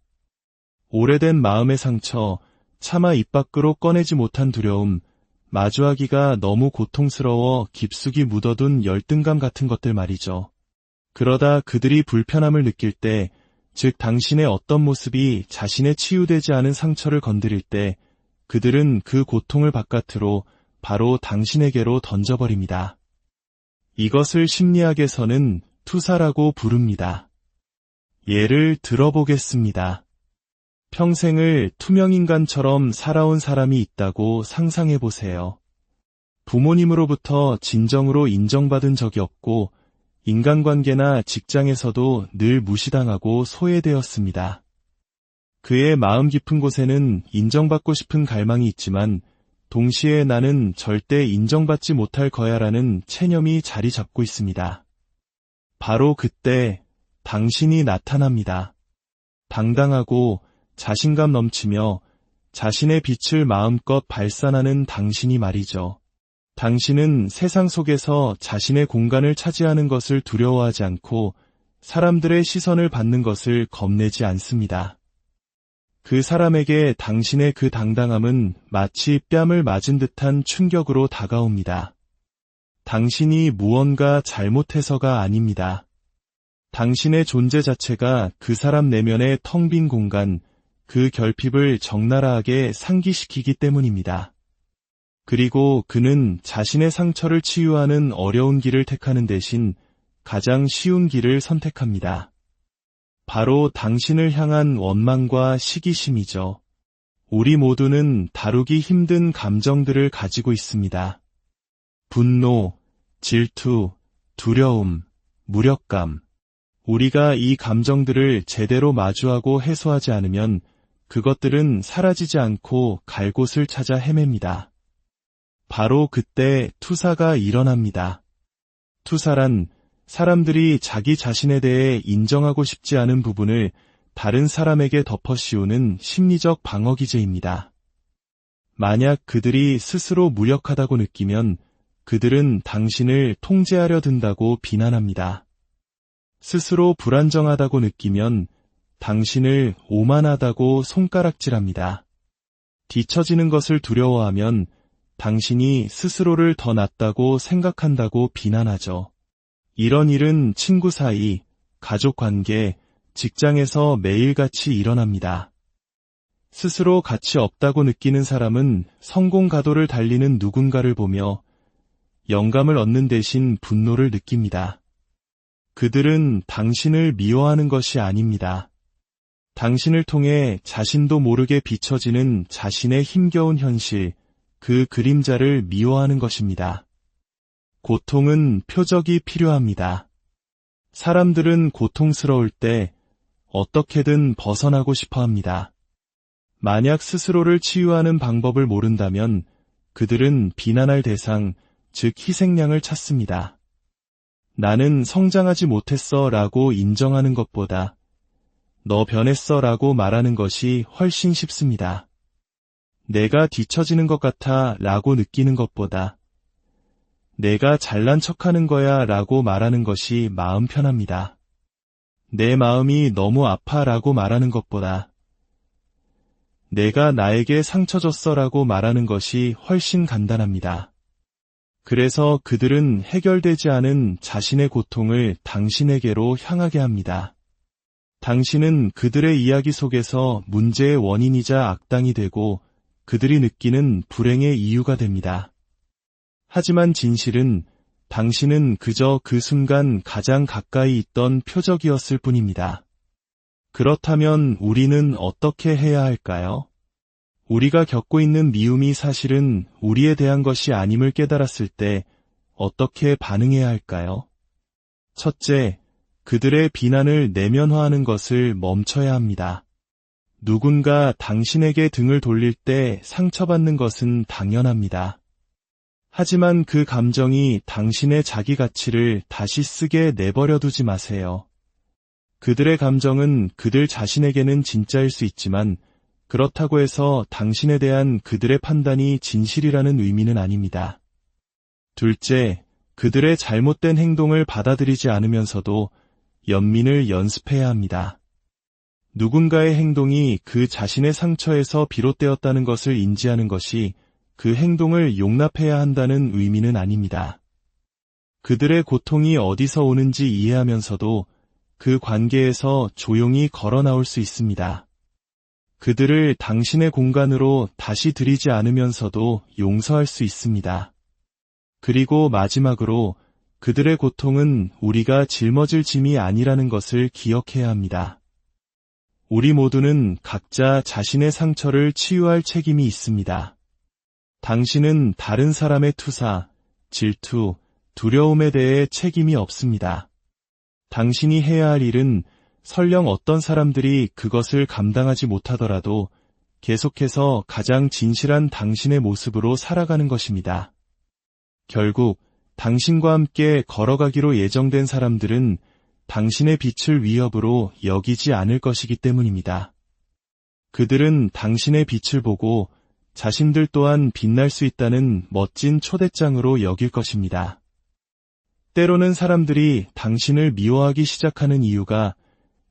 오래된 마음의 상처, 차마 입 밖으로 꺼내지 못한 두려움, 마주하기가 너무 고통스러워 깊숙이 묻어둔 열등감 같은 것들 말이죠. 그러다 그들이 불편함을 느낄 때, 즉 당신의 어떤 모습이 자신의 치유되지 않은 상처를 건드릴 때, 그들은 그 고통을 바깥으로 바로 당신에게로 던져버립니다. 이것을 심리학에서는 투사라고 부릅니다. 예를 들어보겠습니다. 평생을 투명인간처럼 살아온 사람이 있다고 상상해보세요. 부모님으로부터 진정으로 인정받은 적이 없고 인간관계나 직장에서도 늘 무시당하고 소외되었습니다. 그의 마음 깊은 곳에는 인정받고 싶은 갈망이 있지만 동시에 나는 절대 인정받지 못할 거야라는 체념이 자리 잡고 있습니다. 바로 그때 당신이 나타납니다. 당당하고 자신감 넘치며 자신의 빛을 마음껏 발산하는 당신이 말이죠. 당신은 세상 속에서 자신의 공간을 차지하는 것을 두려워하지 않고 사람들의 시선을 받는 것을 겁내지 않습니다. 그 사람에게 당신의 그 당당함은 마치 뺨을 맞은 듯한 충격으로 다가옵니다. 당신이 무언가 잘못해서가 아닙니다. 당신의 존재 자체가 그 사람 내면의 텅 빈 공간, 그 결핍을 적나라하게 상기시키기 때문입니다. 그리고 그는 자신의 상처를 치유하는 어려운 길을 택하는 대신 가장 쉬운 길을 선택합니다. 바로 당신을 향한 원망과 시기심이죠. 우리 모두는 다루기 힘든 감정들을 가지고 있습니다. 분노, 질투, 두려움, 무력감. 우리가 이 감정들을 제대로 마주하고 해소하지 않으면 그것들은 사라지지 않고 갈 곳을 찾아 헤맵니다. 바로 그때 투사가 일어납니다. 투사란 사람들이 자기 자신에 대해 인정하고 싶지 않은 부분을 다른 사람에게 덮어씌우는 심리적 방어기제입니다. 만약 그들이 스스로 무력하다고 느끼면 그들은 당신을 통제하려 든다고 비난합니다. 스스로 불안정하다고 느끼면 당신을 오만하다고 손가락질합니다. 뒤처지는 것을 두려워하면 당신이 스스로를 더 낫다고 생각한다고 비난하죠. 이런 일은 친구 사이, 가족 관계, 직장에서 매일같이 일어납니다. 스스로 가치 없다고 느끼는 사람은 성공 가도를 달리는 누군가를 보며 영감을 얻는 대신 분노를 느낍니다. 그들은 당신을 미워하는 것이 아닙니다. 당신을 통해 자신도 모르게 비춰지는 자신의 힘겨운 현실, 그 그림자를 미워하는 것입니다. 고통은 표적이 필요합니다. 사람들은 고통스러울 때 어떻게든 벗어나고 싶어 합니다. 만약 스스로를 치유하는 방법을 모른다면 그들은 비난할 대상, 즉 희생양을 찾습니다. 나는 성장하지 못했어 라고 인정하는 것보다 너 변했어 라고 말하는 것이 훨씬 쉽습니다. 내가 뒤처지는 것 같아 라고 느끼는 것보다 내가 잘난 척하는 거야 라고 말하는 것이 마음 편합니다. 내 마음이 너무 아파 라고 말하는 것보다 내가 나에게 상처 줬어 라고 말하는 것이 훨씬 간단합니다. 그래서 그들은 해결되지 않은 자신의 고통을 당신에게로 향하게 합니다. 당신은 그들의 이야기 속에서 문제의 원인이자 악당이 되고 그들이 느끼는 불행의 이유가 됩니다. 하지만 진실은 당신은 그저 그 순간 가장 가까이 있던 표적이었을 뿐입니다. 그렇다면 우리는 어떻게 해야 할까요? 우리가 겪고 있는 미움이 사실은 우리에 대한 것이 아님을 깨달았을 때 어떻게 반응해야 할까요? 첫째, 그들의 비난을 내면화하는 것을 멈춰야 합니다. 누군가 당신에게 등을 돌릴 때 상처받는 것은 당연합니다. 하지만 그 감정이 당신의 자기 가치를 다시 쓰게 내버려 두지 마세요. 그들의 감정은 그들 자신에게는 진짜일 수 있지만 그렇다고 해서 당신에 대한 그들의 판단이 진실이라는 의미는 아닙니다. 둘째, 그들의 잘못된 행동을 받아들이지 않으면서도 연민을 연습해야 합니다. 누군가의 행동이 그 자신의 상처에서 비롯되었다는 것을 인지하는 것이 그 행동을 용납해야 한다는 의미는 아닙니다. 그들의 고통이 어디서 오는지 이해하면서도 그 관계에서 조용히 걸어 나올 수 있습니다. 그들을 당신의 공간으로 다시 들이지 않으면서도 용서할 수 있습니다. 그리고 마지막으로 그들의 고통은 우리가 짊어질 짐이 아니라는 것을 기억해야 합니다. 우리 모두는 각자 자신의 상처를 치유할 책임이 있습니다. 당신은 다른 사람의 투사, 질투, 두려움에 대해 책임이 없습니다. 당신이 해야 할 일은 설령 어떤 사람들이 그것을 감당하지 못하더라도 계속해서 가장 진실한 당신의 모습으로 살아가는 것입니다. 결국 당신과 함께 걸어가기로 예정된 사람들은 당신의 빛을 위협으로 여기지 않을 것이기 때문입니다. 그들은 당신의 빛을 보고 자신들 또한 빛날 수 있다는 멋진 초대장으로 여길 것입니다. 때로는 사람들이 당신을 미워하기 시작하는 이유가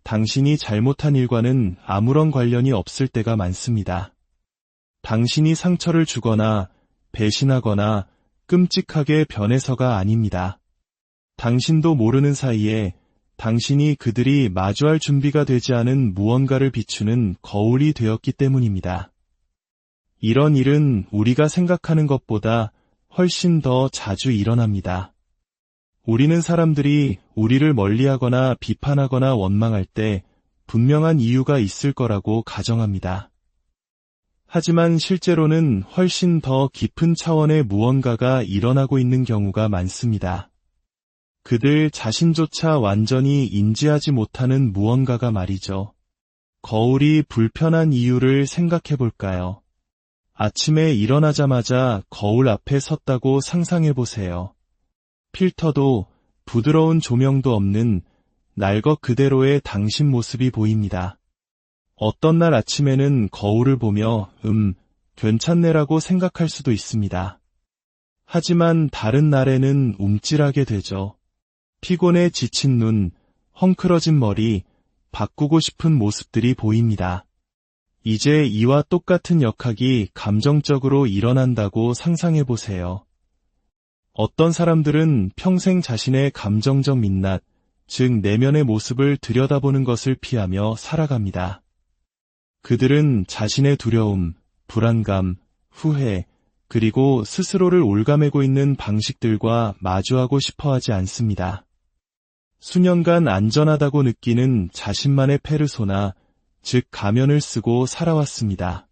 당신이 잘못한 일과는 아무런 관련이 없을 때가 많습니다. 당신이 상처를 주거나 배신하거나 끔찍하게 변해서가 아닙니다. 당신도 모르는 사이에 당신이 그들이 마주할 준비가 되지 않은 무언가를 비추는 거울이 되었기 때문입니다. 이런 일은 우리가 생각하는 것보다 훨씬 더 자주 일어납니다. 우리는 사람들이 우리를 멀리하거나 비판하거나 원망할 때 분명한 이유가 있을 거라고 가정합니다. 하지만 실제로는 훨씬 더 깊은 차원의 무언가가 일어나고 있는 경우가 많습니다. 그들 자신조차 완전히 인지하지 못하는 무언가가 말이죠. 거울이 불편한 이유를 생각해 볼까요? 아침에 일어나자마자 거울 앞에 섰다고 상상해 보세요. 필터도 부드러운 조명도 없는 날 것 그대로의 당신 모습이 보입니다. 어떤 날 아침에는 거울을 보며 괜찮네라고 생각할 수도 있습니다. 하지만 다른 날에는 움찔하게 되죠. 피곤해 지친 눈, 헝클어진 머리, 바꾸고 싶은 모습들이 보입니다. 이제 이와 똑같은 역학이 감정적으로 일어난다고 상상해 보세요. 어떤 사람들은 평생 자신의 감정적 민낯, 즉 내면의 모습을 들여다보는 것을 피하며 살아갑니다. 그들은 자신의 두려움, 불안감, 후회, 그리고 스스로를 올가매고 있는 방식들과 마주하고 싶어하지 않습니다. 수년간 안전하다고 느끼는 자신만의 페르소나, 즉 가면을 쓰고 살아왔습니다.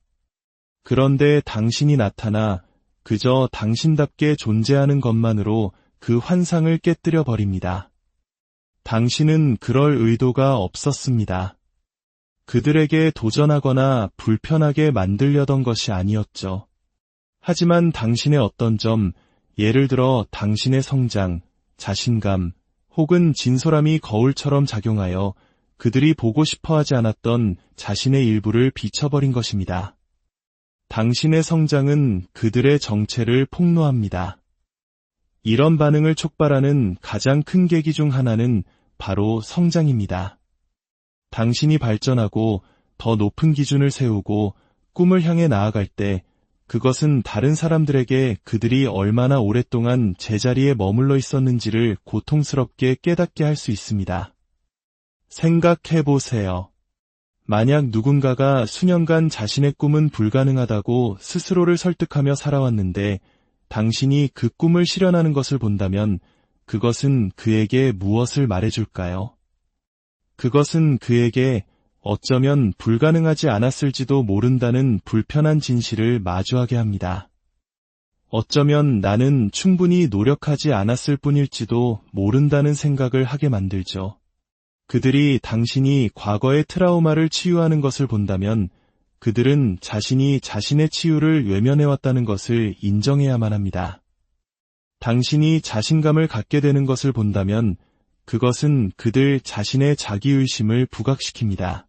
그런데 당신이 나타나 그저 당신답게 존재하는 것만으로 그 환상을 깨뜨려 버립니다. 당신은 그럴 의도가 없었습니다. 그들에게 도전하거나 불편하게 만들려던 것이 아니었죠. 하지만 당신의 어떤 점, 예를 들어 당신의 성장, 자신감, 혹은 진솔함이 거울처럼 작용하여 그들이 보고 싶어 하지 않았던 자신의 일부를 비춰버린 것입니다. 당신의 성장은 그들의 정체를 폭로합니다. 이런 반응을 촉발하는 가장 큰 계기 중 하나는 바로 성장입니다. 당신이 발전하고 더 높은 기준을 세우고 꿈을 향해 나아갈 때 그것은 다른 사람들에게 그들이 얼마나 오랫동안 제자리에 머물러 있었는지를 고통스럽게 깨닫게 할 수 있습니다. 생각해 보세요. 만약 누군가가 수년간 자신의 꿈은 불가능하다고 스스로를 설득하며 살아왔는데 당신이 그 꿈을 실현하는 것을 본다면 그것은 그에게 무엇을 말해줄까요? 그것은 그에게 어쩌면 불가능하지 않았을지도 모른다는 불편한 진실을 마주하게 합니다. 어쩌면 나는 충분히 노력하지 않았을 뿐일지도 모른다는 생각을 하게 만들죠. 그들이 당신이 과거의 트라우마를 치유하는 것을 본다면 그들은 자신이 자신의 치유를 외면해왔다는 것을 인정해야만 합니다. 당신이 자신감을 갖게 되는 것을 본다면 그것은 그들 자신의 자기의심을 부각시킵니다.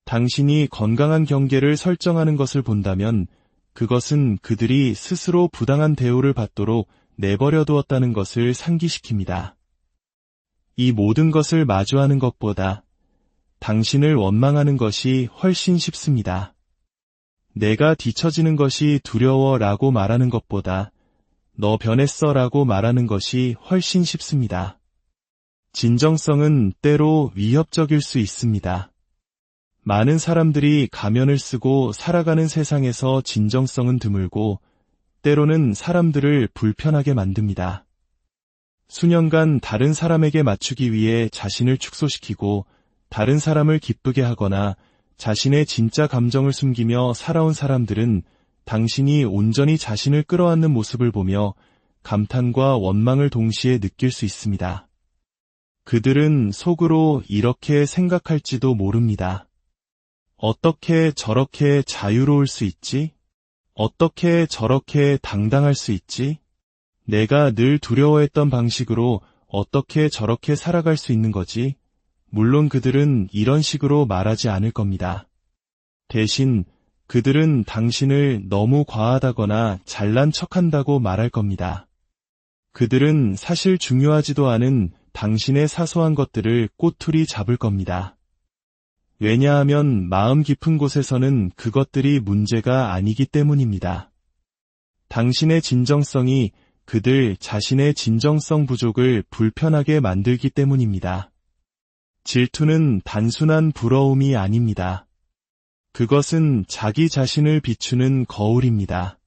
당신이 건강한 경계를 설정하는 것을 본다면 그것은 그들이 스스로 부당한 대우를 받도록 내버려 두었다는 것을 상기시킵니다. 이 모든 것을 마주하는 것보다 당신을 원망하는 것이 훨씬 쉽습니다. 내가 뒤처지는 것이 두려워라고 말하는 것보다 너 변했어라고 말하는 것이 훨씬 쉽습니다. 진정성은 때로 위협적일 수 있습니다. 많은 사람들이 가면을 쓰고 살아가는 세상에서 진정성은 드물고 때로는 사람들을 불편하게 만듭니다. 수년간 다른 사람에게 맞추기 위해 자신을 축소시키고 다른 사람을 기쁘게 하거나 자신의 진짜 감정을 숨기며 살아온 사람들은 당신이 온전히 자신을 끌어안는 모습을 보며 감탄과 원망을 동시에 느낄 수 있습니다. 그들은 속으로 이렇게 생각할지도 모릅니다. 어떻게 저렇게 자유로울 수 있지? 어떻게 저렇게 당당할 수 있지? 내가 늘 두려워했던 방식으로 어떻게 저렇게 살아갈 수 있는 거지? 물론 그들은 이런 식으로 말하지 않을 겁니다. 대신 그들은 당신을 너무 과하다거나 잘난 척한다고 말할 겁니다. 그들은 사실 중요하지도 않은 당신의 사소한 것들을 꼬투리 잡을 겁니다. 왜냐하면 마음 깊은 곳에서는 그것들이 문제가 아니기 때문입니다. 당신의 진정성이 그들 자신의 진정성 부족을 불편하게 만들기 때문입니다. 질투는 단순한 부러움이 아닙니다. 그것은 자기 자신을 비추는 거울입니다.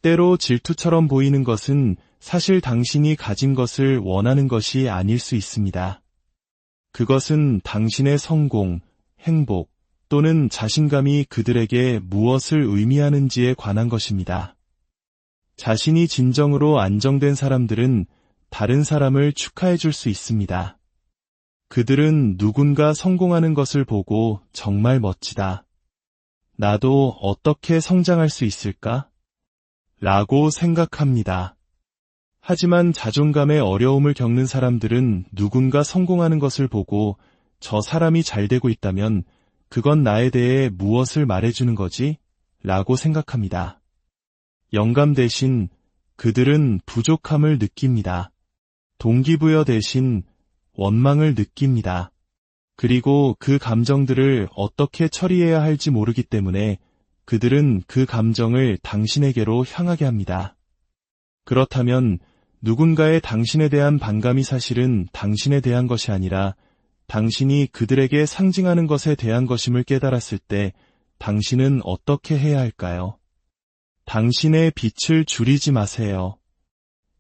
때로 질투처럼 보이는 것은 사실 당신이 가진 것을 원하는 것이 아닐 수 있습니다. 그것은 당신의 성공, 행복 또는 자신감이 그들에게 무엇을 의미하는지에 관한 것입니다. 자신이 진정으로 안정된 사람들은 다른 사람을 축하해 줄 수 있습니다. 그들은 누군가 성공하는 것을 보고 정말 멋지다. 나도 어떻게 성장할 수 있을까? 라고 생각합니다. 하지만 자존감의 어려움을 겪는 사람들은 누군가 성공하는 것을 보고 저 사람이 잘 되고 있다면 그건 나에 대해 무엇을 말해주는 거지? 라고 생각합니다. 영감 대신 그들은 부족함을 느낍니다. 동기부여 대신 원망을 느낍니다. 그리고 그 감정들을 어떻게 처리해야 할지 모르기 때문에 그들은 그 감정을 당신에게로 향하게 합니다. 그렇다면 누군가의 당신에 대한 반감이 사실은 당신에 대한 것이 아니라 당신이 그들에게 상징하는 것에 대한 것임을 깨달았을 때 당신은 어떻게 해야 할까요? 당신의 빛을 줄이지 마세요.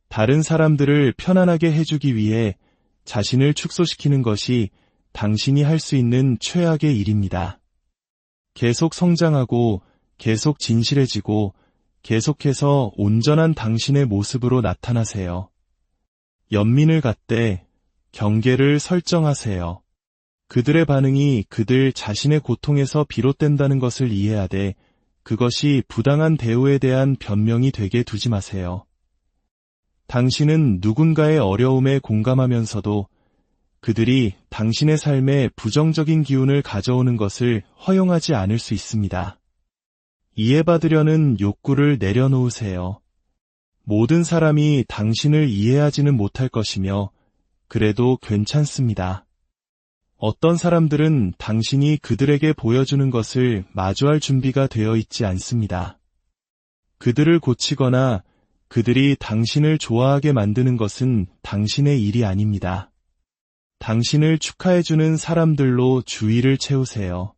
다른 사람들을 편안하게 해주기 위해 자신을 축소시키는 것이 당신이 할 수 있는 최악의 일입니다. 계속 성장하고 계속 진실해지고 계속해서 온전한 당신의 모습으로 나타나세요. 연민을 갖되 경계를 설정하세요. 그들의 반응이 그들 자신의 고통에서 비롯된다는 것을 이해하되 그것이 부당한 대우에 대한 변명이 되게 두지 마세요. 당신은 누군가의 어려움에 공감하면서도 그들이 당신의 삶에 부정적인 기운을 가져오는 것을 허용하지 않을 수 있습니다. 이해받으려는 욕구를 내려놓으세요. 모든 사람이 당신을 이해하지는 못할 것이며 그래도 괜찮습니다. 어떤 사람들은 당신이 그들에게 보여주는 것을 마주할 준비가 되어 있지 않습니다. 그들을 고치거나 그들이 당신을 좋아하게 만드는 것은 당신의 일이 아닙니다. 당신을 축하해주는 사람들로 주의를 채우세요.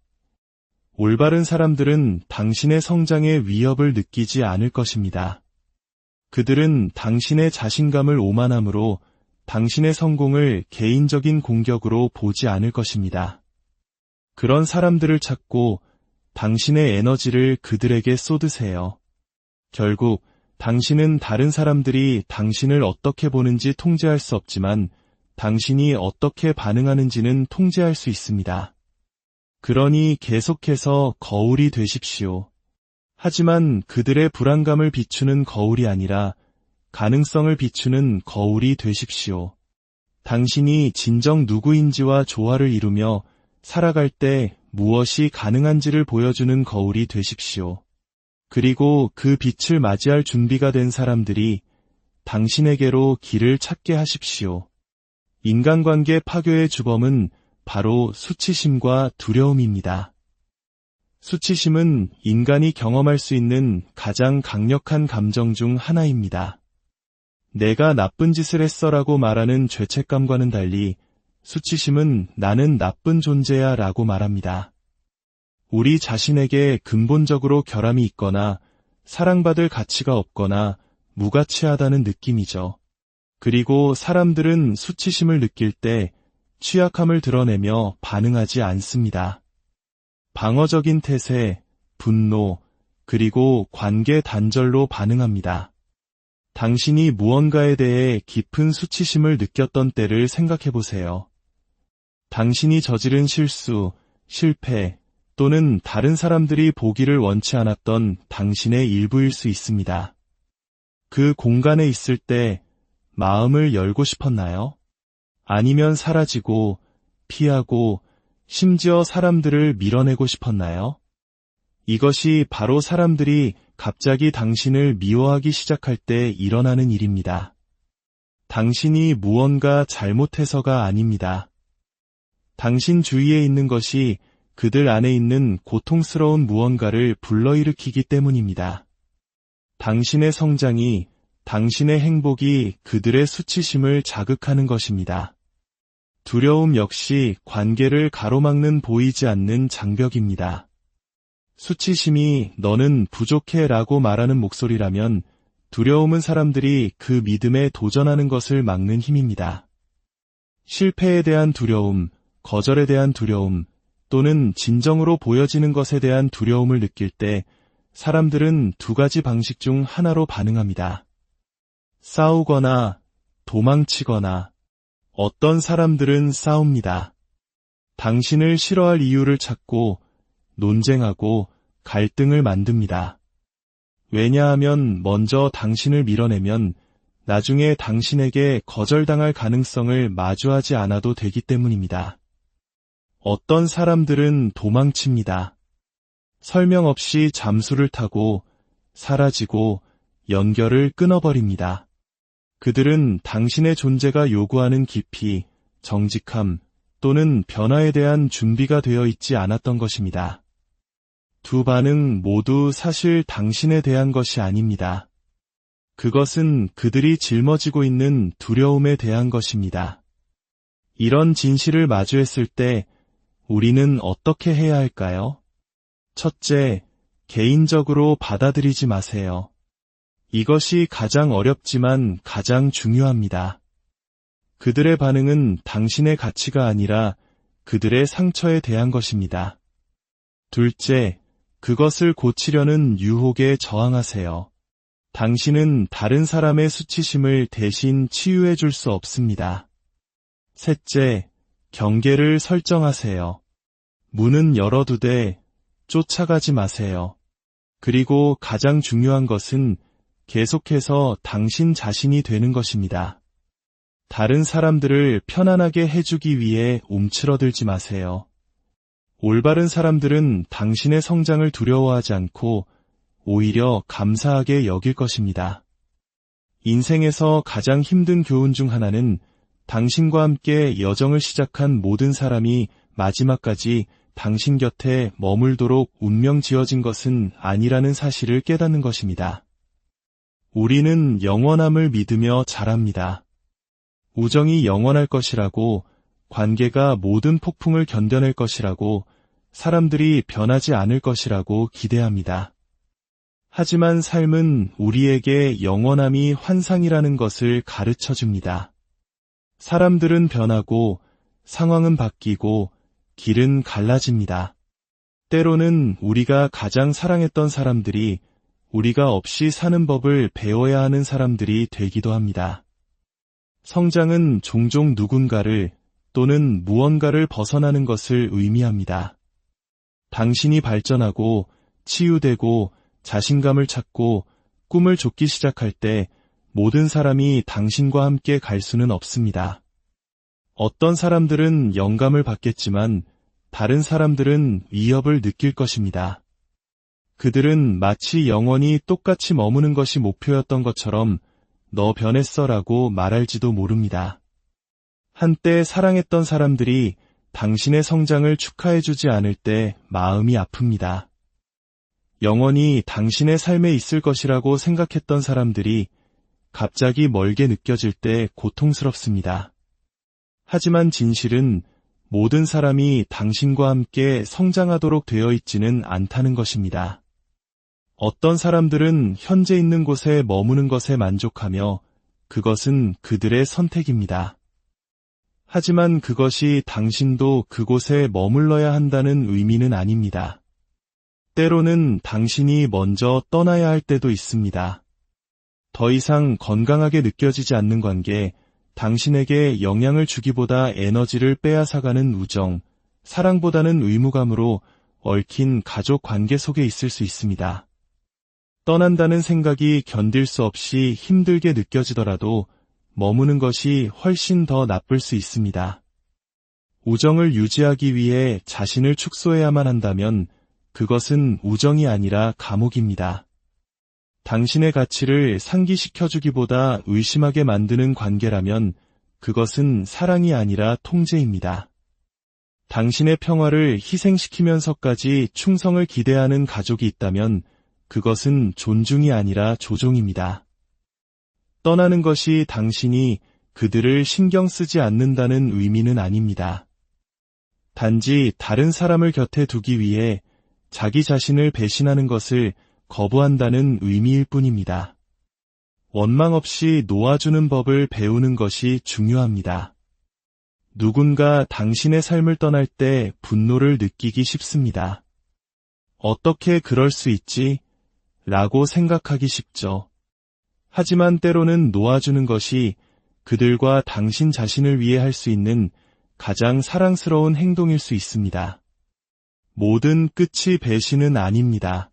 올바른 사람들은 당신의 성장에 위협을 느끼지 않을 것입니다. 그들은 당신의 자신감을 오만함으로 당신의 성공을 개인적인 공격으로 보지 않을 것입니다. 그런 사람들을 찾고 당신의 에너지를 그들에게 쏟으세요. 결국 당신은 다른 사람들이 당신을 어떻게 보는지 통제할 수 없지만 당신이 어떻게 반응하는지는 통제할 수 있습니다. 그러니 계속해서 거울이 되십시오. 하지만 그들의 불안감을 비추는 거울이 아니라 가능성을 비추는 거울이 되십시오. 당신이 진정 누구인지와 조화를 이루며 살아갈 때 무엇이 가능한지를 보여주는 거울이 되십시오. 그리고 그 빛을 맞이할 준비가 된 사람들이 당신에게로 길을 찾게 하십시오. 인간관계 파괴의 주범은 바로 수치심과 두려움입니다. 수치심은 인간이 경험할 수 있는 가장 강력한 감정 중 하나입니다. 내가 나쁜 짓을 했어라고 말하는 죄책감과는 달리 수치심은 나는 나쁜 존재야 라고 말합니다. 우리 자신에게 근본적으로 결함이 있거나 사랑받을 가치가 없거나 무가치하다는 느낌이죠. 그리고 사람들은 수치심을 느낄 때 취약함을 드러내며 반응하지 않습니다. 방어적인 태세, 분노, 그리고 관계 단절로 반응합니다. 당신이 무언가에 대해 깊은 수치심을 느꼈던 때를 생각해 보세요. 당신이 저지른 실수, 실패, 또는 다른 사람들이 보기를 원치 않았던 당신의 일부일 수 있습니다. 그 공간에 있을 때 마음을 열고 싶었나요? 아니면 사라지고, 피하고, 심지어 사람들을 밀어내고 싶었나요? 이것이 바로 사람들이 갑자기 당신을 미워하기 시작할 때 일어나는 일입니다. 당신이 무언가 잘못해서가 아닙니다. 당신 주위에 있는 것이 그들 안에 있는 고통스러운 무언가를 불러일으키기 때문입니다. 당신의 성장이, 당신의 행복이 그들의 수치심을 자극하는 것입니다. 두려움 역시 관계를 가로막는 보이지 않는 장벽입니다. 수치심이 너는 부족해 라고 말하는 목소리라면 두려움은 사람들이 그 믿음에 도전하는 것을 막는 힘입니다. 실패에 대한 두려움, 거절에 대한 두려움, 또는 진정으로 보여지는 것에 대한 두려움을 느낄 때 사람들은 두 가지 방식 중 하나로 반응합니다. 싸우거나 도망치거나. 어떤 사람들은 싸웁니다. 당신을 싫어할 이유를 찾고 논쟁하고 갈등을 만듭니다. 왜냐하면 먼저 당신을 밀어내면 나중에 당신에게 거절당할 가능성을 마주하지 않아도 되기 때문입니다. 어떤 사람들은 도망칩니다. 설명 없이 잠수를 타고 사라지고 연결을 끊어버립니다. 그들은 당신의 존재가 요구하는 깊이, 정직함 또는 변화에 대한 준비가 되어 있지 않았던 것입니다. 두 반응 모두 사실 당신에 대한 것이 아닙니다. 그것은 그들이 짊어지고 있는 두려움에 대한 것입니다. 이런 진실을 마주했을 때 우리는 어떻게 해야 할까요? 첫째, 개인적으로 받아들이지 마세요. 이것이 가장 어렵지만 가장 중요합니다. 그들의 반응은 당신의 가치가 아니라 그들의 상처에 대한 것입니다. 둘째, 그것을 고치려는 유혹에 저항하세요. 당신은 다른 사람의 수치심을 대신 치유해 줄 수 없습니다. 셋째, 경계를 설정하세요. 문은 열어두되 쫓아가지 마세요. 그리고 가장 중요한 것은 계속해서 당신 자신이 되는 것입니다. 다른 사람들을 편안하게 해주기 위해 움츠러들지 마세요. 올바른 사람들은 당신의 성장을 두려워하지 않고 오히려 감사하게 여길 것입니다. 인생에서 가장 힘든 교훈 중 하나는 당신과 함께 여정을 시작한 모든 사람이 마지막까지 당신 곁에 머물도록 운명 지어진 것은 아니라는 사실을 깨닫는 것입니다. 우리는 영원함을 믿으며 자랍니다. 우정이 영원할 것이라고, 관계가 모든 폭풍을 견뎌낼 것이라고, 사람들이 변하지 않을 것이라고 기대합니다. 하지만 삶은 우리에게 영원함이 환상이라는 것을 가르쳐 줍니다. 사람들은 변하고, 상황은 바뀌고, 길은 갈라집니다. 때로는 우리가 가장 사랑했던 사람들이 우리가 없이 사는 법을 배워야 하는 사람들이 되기도 합니다. 성장은 종종 누군가를 또는 무언가를 벗어나는 것을 의미합니다. 당신이 발전하고 치유되고 자신감을 찾고 꿈을 쫓기 시작할 때 모든 사람이 당신과 함께 갈 수는 없습니다. 어떤 사람들은 영감을 받겠지만 다른 사람들은 위협을 느낄 것입니다. 그들은 마치 영원히 똑같이 머무는 것이 목표였던 것처럼 너 변했어라고 말할지도 모릅니다. 한때 사랑했던 사람들이 당신의 성장을 축하해주지 않을 때 마음이 아픕니다. 영원히 당신의 삶에 있을 것이라고 생각했던 사람들이 갑자기 멀게 느껴질 때 고통스럽습니다. 하지만 진실은 모든 사람이 당신과 함께 성장하도록 되어 있지는 않다는 것입니다. 어떤 사람들은 현재 있는 곳에 머무는 것에 만족하며 그것은 그들의 선택입니다. 하지만 그것이 당신도 그곳에 머물러야 한다는 의미는 아닙니다. 때로는 당신이 먼저 떠나야 할 때도 있습니다. 더 이상 건강하게 느껴지지 않는 관계, 당신에게 영향을 주기보다 에너지를 빼앗아가는 우정, 사랑보다는 의무감으로 얽힌 가족 관계 속에 있을 수 있습니다. 떠난다는 생각이 견딜 수 없이 힘들게 느껴지더라도 머무는 것이 훨씬 더 나쁠 수 있습니다. 우정을 유지하기 위해 자신을 축소해야만 한다면 그것은 우정이 아니라 감옥입니다. 당신의 가치를 상기시켜주기보다 의심하게 만드는 관계라면 그것은 사랑이 아니라 통제입니다. 당신의 평화를 희생시키면서까지 충성을 기대하는 가족이 있다면 그것은 존중이 아니라 조종입니다. 떠나는 것이 당신이 그들을 신경 쓰지 않는다는 의미는 아닙니다. 단지 다른 사람을 곁에 두기 위해 자기 자신을 배신하는 것을 거부한다는 의미일 뿐입니다. 원망 없이 놓아주는 법을 배우는 것이 중요합니다. 누군가 당신의 삶을 떠날 때 분노를 느끼기 쉽습니다. 어떻게 그럴 수 있지? 라고 생각하기 쉽죠. 하지만 때로는 놓아주는 것이 그들과 당신 자신을 위해 할 수 있는 가장 사랑스러운 행동일 수 있습니다. 모든 끝이 배신은 아닙니다.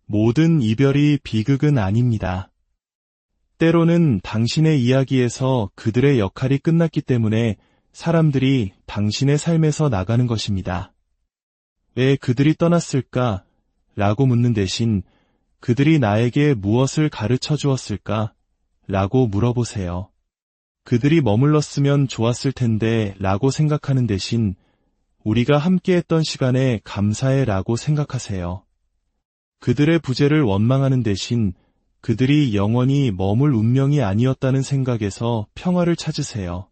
모든 이별이 비극은 아닙니다. 때로는 당신의 이야기에서 그들의 역할이 끝났기 때문에 사람들이 당신의 삶에서 나가는 것입니다. 왜 그들이 떠났을까? 라고 묻는 대신 그들이 나에게 무엇을 가르쳐 주었을까? 라고 물어보세요. 그들이 머물렀으면 좋았을 텐데 라고 생각하는 대신 우리가 함께했던 시간에 감사해 라고 생각하세요. 그들의 부재를 원망하는 대신 그들이 영원히 머물 운명이 아니었다는 생각에서 평화를 찾으세요.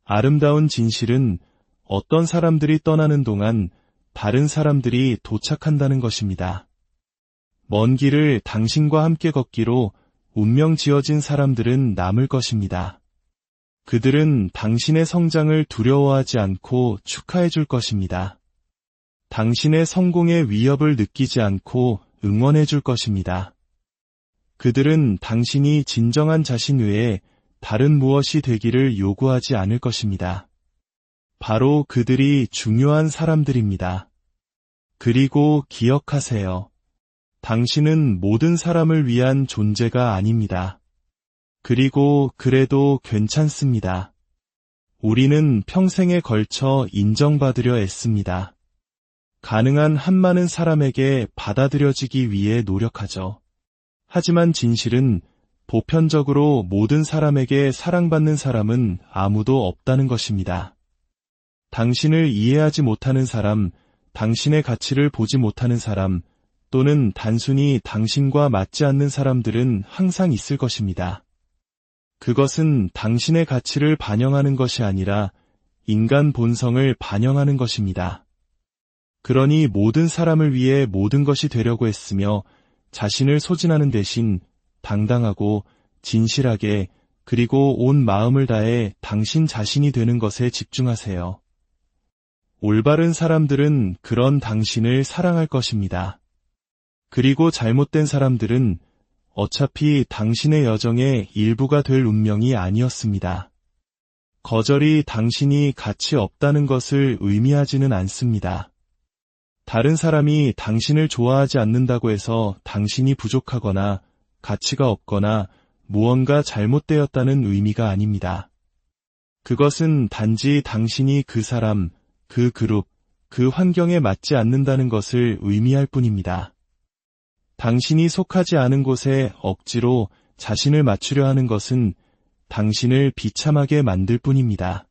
아름다운 진실은 어떤 사람들이 떠나는 동안 다른 사람들이 도착한다는 것입니다. 먼 길을 당신과 함께 걷기로 운명 지어진 사람들은 남을 것입니다. 그들은 당신의 성장을 두려워하지 않고 축하해 줄 것입니다. 당신의 성공의 위협을 느끼지 않고 응원해 줄 것입니다. 그들은 당신이 진정한 자신 외에 다른 무엇이 되기를 요구하지 않을 것입니다. 바로 그들이 중요한 사람들입니다. 그리고 기억하세요. 당신은 모든 사람을 위한 존재가 아닙니다. 그리고 그래도 괜찮습니다. 우리는 평생에 걸쳐 인정받으려 애씁니다. 가능한 한 많은 사람에게 받아들여지기 위해 노력하죠. 하지만 진실은 보편적으로 모든 사람에게 사랑받는 사람은 아무도 없다는 것입니다. 당신을 이해하지 못하는 사람, 당신의 가치를 보지 못하는 사람, 또는 단순히 당신과 맞지 않는 사람들은 항상 있을 것입니다. 그것은 당신의 가치를 반영하는 것이 아니라 인간 본성을 반영하는 것입니다. 그러니 모든 사람을 위해 모든 것이 되려고 했으며 자신을 소진하는 대신 당당하고 진실하게 그리고 온 마음을 다해 당신 자신이 되는 것에 집중하세요. 올바른 사람들은 그런 당신을 사랑할 것입니다. 그리고 잘못된 사람들은 어차피 당신의 여정의 일부가 될 운명이 아니었습니다. 거절이 당신이 가치 없다는 것을 의미하지는 않습니다. 다른 사람이 당신을 좋아하지 않는다고 해서 당신이 부족하거나 가치가 없거나 무언가 잘못되었다는 의미가 아닙니다. 그것은 단지 당신이 그 사람, 그 그룹, 그 환경에 맞지 않는다는 것을 의미할 뿐입니다. 당신이 속하지 않은 곳에 억지로 자신을 맞추려 하는 것은 당신을 비참하게 만들 뿐입니다.